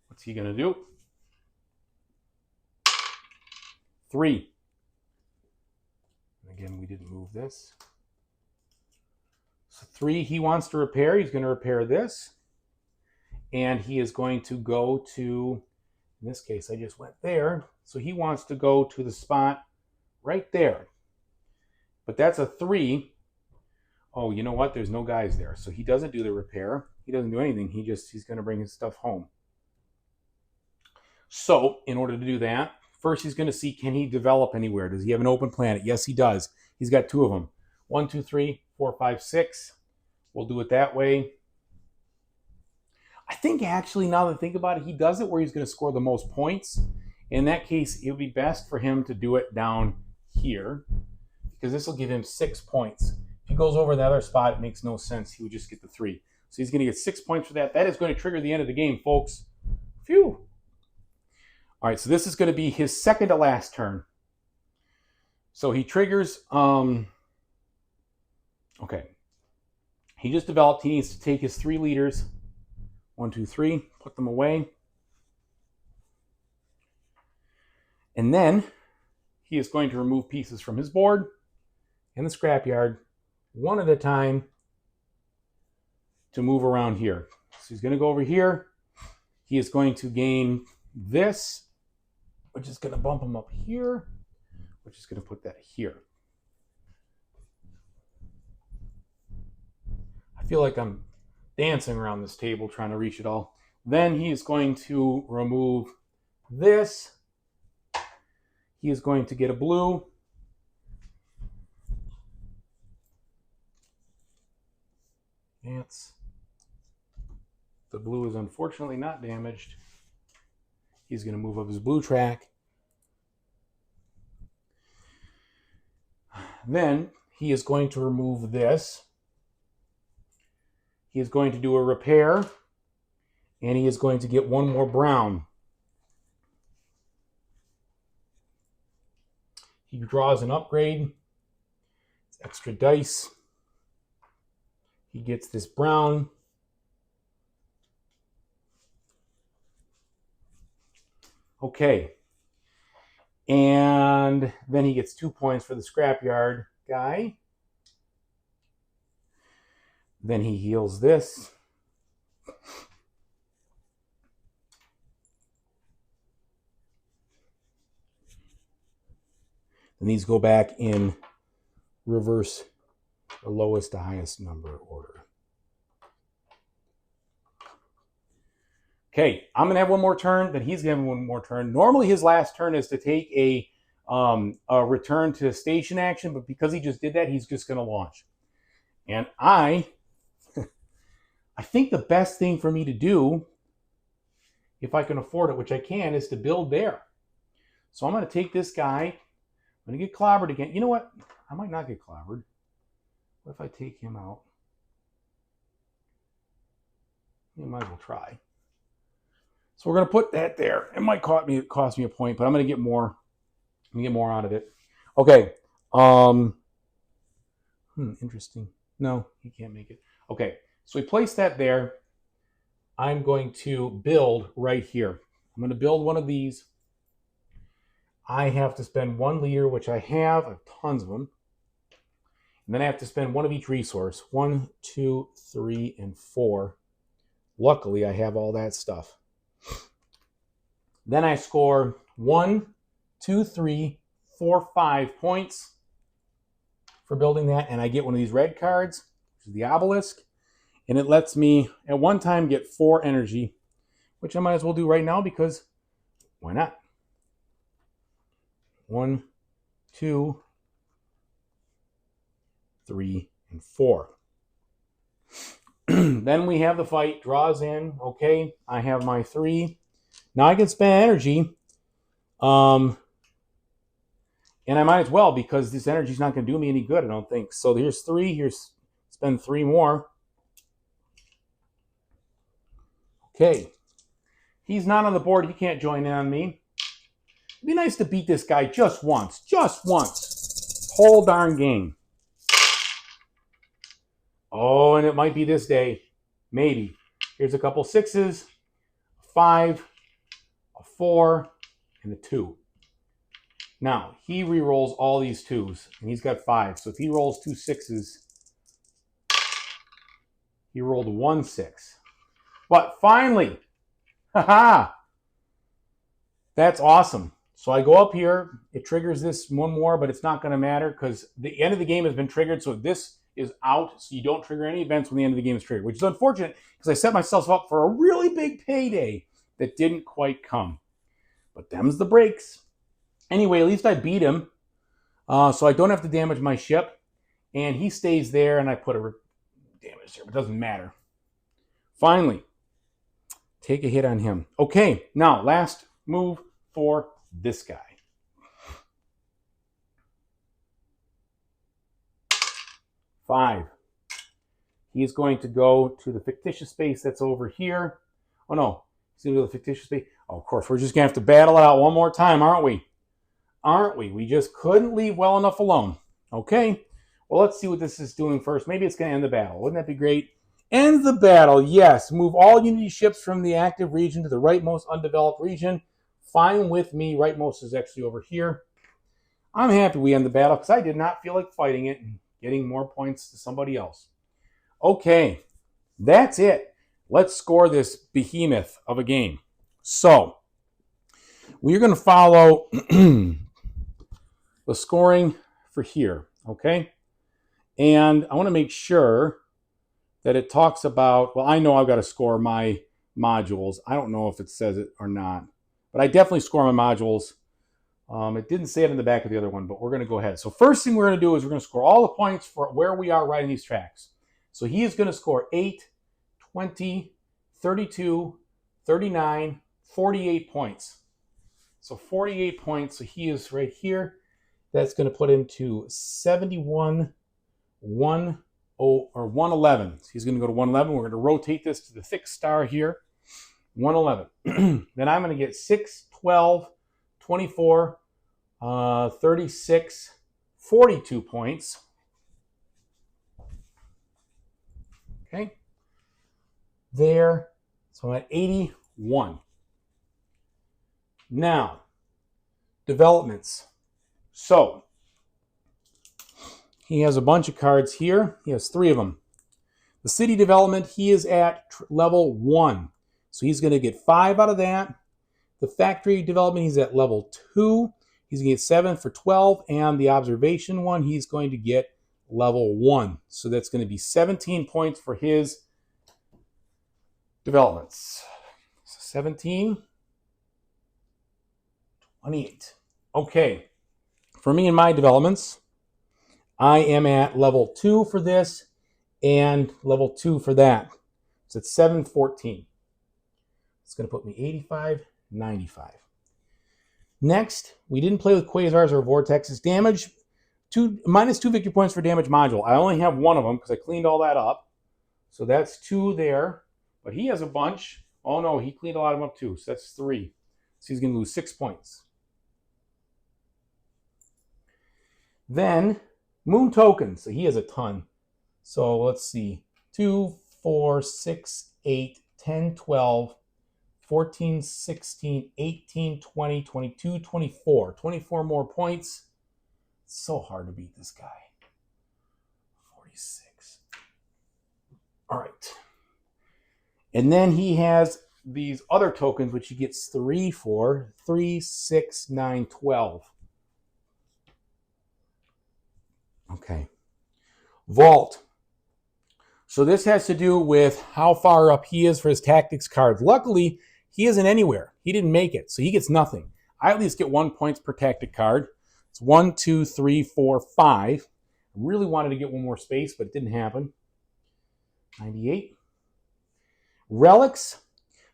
What's he going to do? 3. Again, we didn't move this. So 3, he wants to repair. He's going to repair this. And he is going to go to, in this case, I just went there. So he wants to go to the spot right there. But that's a 3. Oh, you know what? There's no guys there. So he doesn't do the repair. He doesn't do anything. He's going to bring his stuff home. So in order to do that, first he's going to see, can he develop anywhere? Does he have an open planet? Yes, he does. He's got 2 of them. 1, 2, 3, 4, 5, 6. We'll do it that way. I think actually, now that I think about it, he does it where he's going to score the most points. In that case, it would be best for him to do it down here because this will give him 6 points. If he goes over the other spot, it makes no sense. He would just get the 3. So he's going to get 6 points for that. That is going to trigger the end of the game, folks. Phew. All right, so this is going to be his second to last turn. So he triggers, okay. He just developed, he needs to take his 3 leaders, 1, 2, 3, put them away. And then he is going to remove pieces from his board and the scrapyard one at a time to move around here. So he's going to go over here. He is going to gain this, which is going to bump him up here, which is going to put that here. I feel like I'm dancing around this table trying to reach it all. Then he is going to remove this, he is going to get a blue. The blue is unfortunately not damaged. He's going to move up his blue track. Then he is going to remove this. He is going to do a repair, and he is going to get one more brown. He draws an upgrade. It's extra dice. He gets this brown. Okay. And then he gets 2 points for the scrapyard guy. Then he heals this. And these go back in reverse, the lowest to highest number order. Okay, I'm going to have one more turn, then he's going to have one more turn. Normally his last turn is to take a return to station action, but because he just did that, he's just going to launch. And I think the best thing for me to do, if I can afford it, which I can, is to build there. So I'm going to take this guy. I'm going to get clobbered again. You know what? I might not get clobbered. What if I take him out? You might as well try. So we're going to put that there. It might cost me a point, but I'm going to get more. I'm going to get more out of it. Okay. Interesting. No, he can't make it. Okay. So we place that there. I'm going to build right here. I'm going to build one of these. I have to spend 1 liter, which I have tons of them. And then I have to spend one of each resource. 1, 2, 3, and 4. Luckily, I have all that stuff. Then I score 1, 2, 3, 4, 5 points for building that. And I get one of these red cards, which is the obelisk. And it lets me, at one time, get 4 energy, which I might as well do right now because why not? 1, 2, 3, and 4. Then we have the fight. Draws in. Okay, I have my 3. Now I can spend energy. And I might as well because this energy is not going to do me any good, I don't think. So here's 3. Here's spend 3 more. Okay. He's not on the board. He can't join in on me. It'd be nice to beat this guy just once. Just once. Whole darn game. Oh, and it might be this day. Maybe. Here's a couple 6s, a 5, a 4, and a 2. Now, he re-rolls all these 2s, and he's got 5. So if he rolls 2 6s, he rolled 1 6. But finally, haha, that's awesome. So I go up here, it triggers this one more, but it's not going to matter because the end of the game has been triggered, so this is out, so you don't trigger any events when the end of the game is triggered, which is unfortunate because I set myself up for a really big payday that didn't quite come. But them's the breaks. Anyway, at least I beat him, so I don't have to damage my ship, and he stays there, and I put a damage there, but it doesn't matter. Finally, take a hit on him. Okay, now last move for this guy. 5. He is going to go to the fictitious space that's over here. Oh no, he's going to go to the fictitious space. Oh, of course, we're just going to have to battle it out one more time, aren't we? Aren't we? We just couldn't leave well enough alone. Okay, well, let's see what this is doing first. Maybe it's going to end the battle. Wouldn't that be great? End the battle, yes. Move all Unity ships from the active region to the rightmost undeveloped region. Fine with me. Rightmost is actually over here. I'm happy we end the battle because I did not feel like fighting it and getting more points to somebody else. Okay, that's it. Let's score this behemoth of a game. So, we're going to follow the scoring for here, okay? And I want to make sure that it talks about, well, I know I've got to score my modules. I don't know if it says it or not. but I definitely score my modules. It didn't say it in the back of the other one, but we're going to go ahead. So first thing we're going to do is we're going to score all the points for where we are riding these tracks. So he is going to score 8, 20, 32, 39, 48 points. So 48 points. So he is right here. That's going to put him to 71, 111. So he's going to go to 111. We're going to rotate this to the thick star here. 111. Then I'm going to get 6, 12, 24, 36, 42 points. Okay. There. So I'm at 81. Now, developments. So, he has a bunch of cards here. He has 3 of them. The city development, he is at level 1. So he's going to get 5 out of that. The factory development, he's at level 2. He's going to get 7 for 12. And the observation one, he's going to get level 1. So that's going to be 17 points for his developments. So 17, 28. Okay. For me and my developments, I am at level 2 for this and level 2 for that. So it's 714. It's going to put me 85, 95. Next, we didn't play with quasars or vortexes. Damage, -2 victory points for damage module. I only have 1 of them because I cleaned all that up. So that's 2 there. But he has a bunch. Oh no, he cleaned a lot of them up too. So that's 3. So he's going to lose 6 points. Then, moon tokens. So he has a ton. So let's see. 2, 4, 6, 8, 10, 12, 14, 16, 18, 20, 22, 24. 24 more points. It's so hard to beat this guy. 46. All right. And then he has these other tokens, which he gets 3 for. 3, 6, 9, 12. Okay. Vault. So this has to do with how far up he is for his tactics cards. Luckily, he isn't anywhere. He didn't make it, so he gets nothing. I at least get 1 point per tactic card. It's 1, 2, 3, 4, 5. I really wanted to get 1 more space, but it didn't happen. 98. Relics.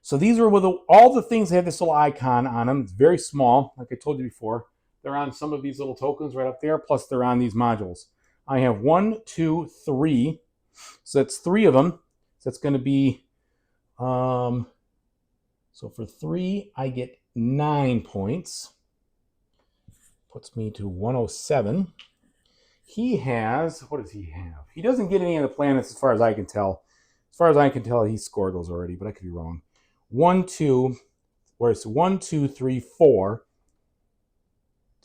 So these are with all the things that have this little icon on them. It's very small, like I told you before. They're on some of these little tokens right up there, plus they're on these modules. I have 1, 2, 3. So that's 3 of them. So that's going to be, so for 3, I get 9 points. Puts me to 107. He has, what does he have? He doesn't get any of the planets as far as I can tell. As far as I can tell, he scored those already, but I could be wrong. 1, 2, where's 1, 2, 3, 4.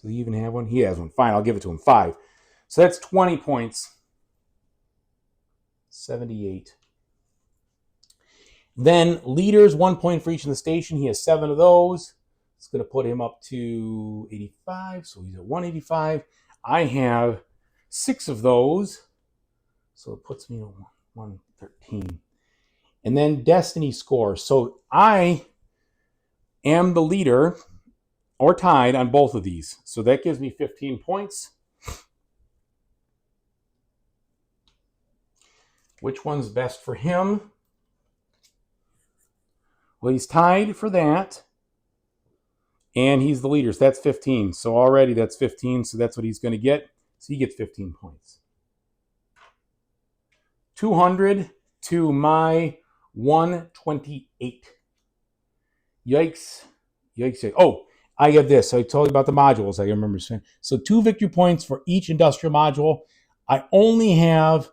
Does he even have one? He has one. Fine, I'll give it to him. 5. So that's 20 points. 78. Then leaders, 1 point for each in the station. He has 7 of those. It's going to put him up to 85. So he's at 185. I have 6 of those. So it puts me at 113. And then destiny score. So I am the leader or tied on both of these. So that gives me 15 points. Which one's best for him? Well, he's tied for that. And he's the leader. So that's 15. So already that's 15. So that's what he's going to get. So he gets 15 points. 200 to my 128. Yikes. Yikes. Oh, I have this. So I told you about the modules. I remember saying. So 2 victory points for each industrial module. I only have,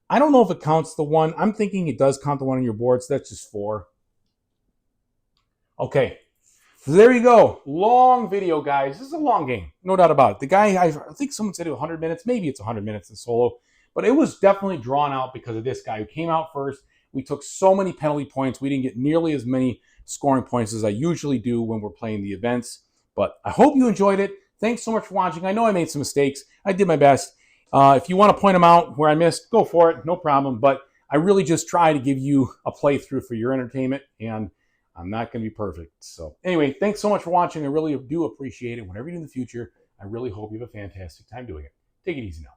I don't know if it counts the one. I'm thinking it does count the one on your board. So that's just 4. Okay. So there you go. Long video, guys. This is a long game. No doubt about it. The guy, I think someone said it was 100 minutes. Maybe it's 100 minutes in solo. But it was definitely drawn out because of this guy who came out first. We took so many penalty points. We didn't get nearly as many scoring points as I usually do when we're playing the events. But I hope you enjoyed it. Thanks so much for watching. I know I made some mistakes. I did my best. If you want to point them out where I missed, go for it. No problem. But I really just try to give you a playthrough for your entertainment. And I'm not going to be perfect. So anyway, thanks so much for watching. I really do appreciate it. Whatever you do in the future, I really hope you have a fantastic time doing it. Take it easy now.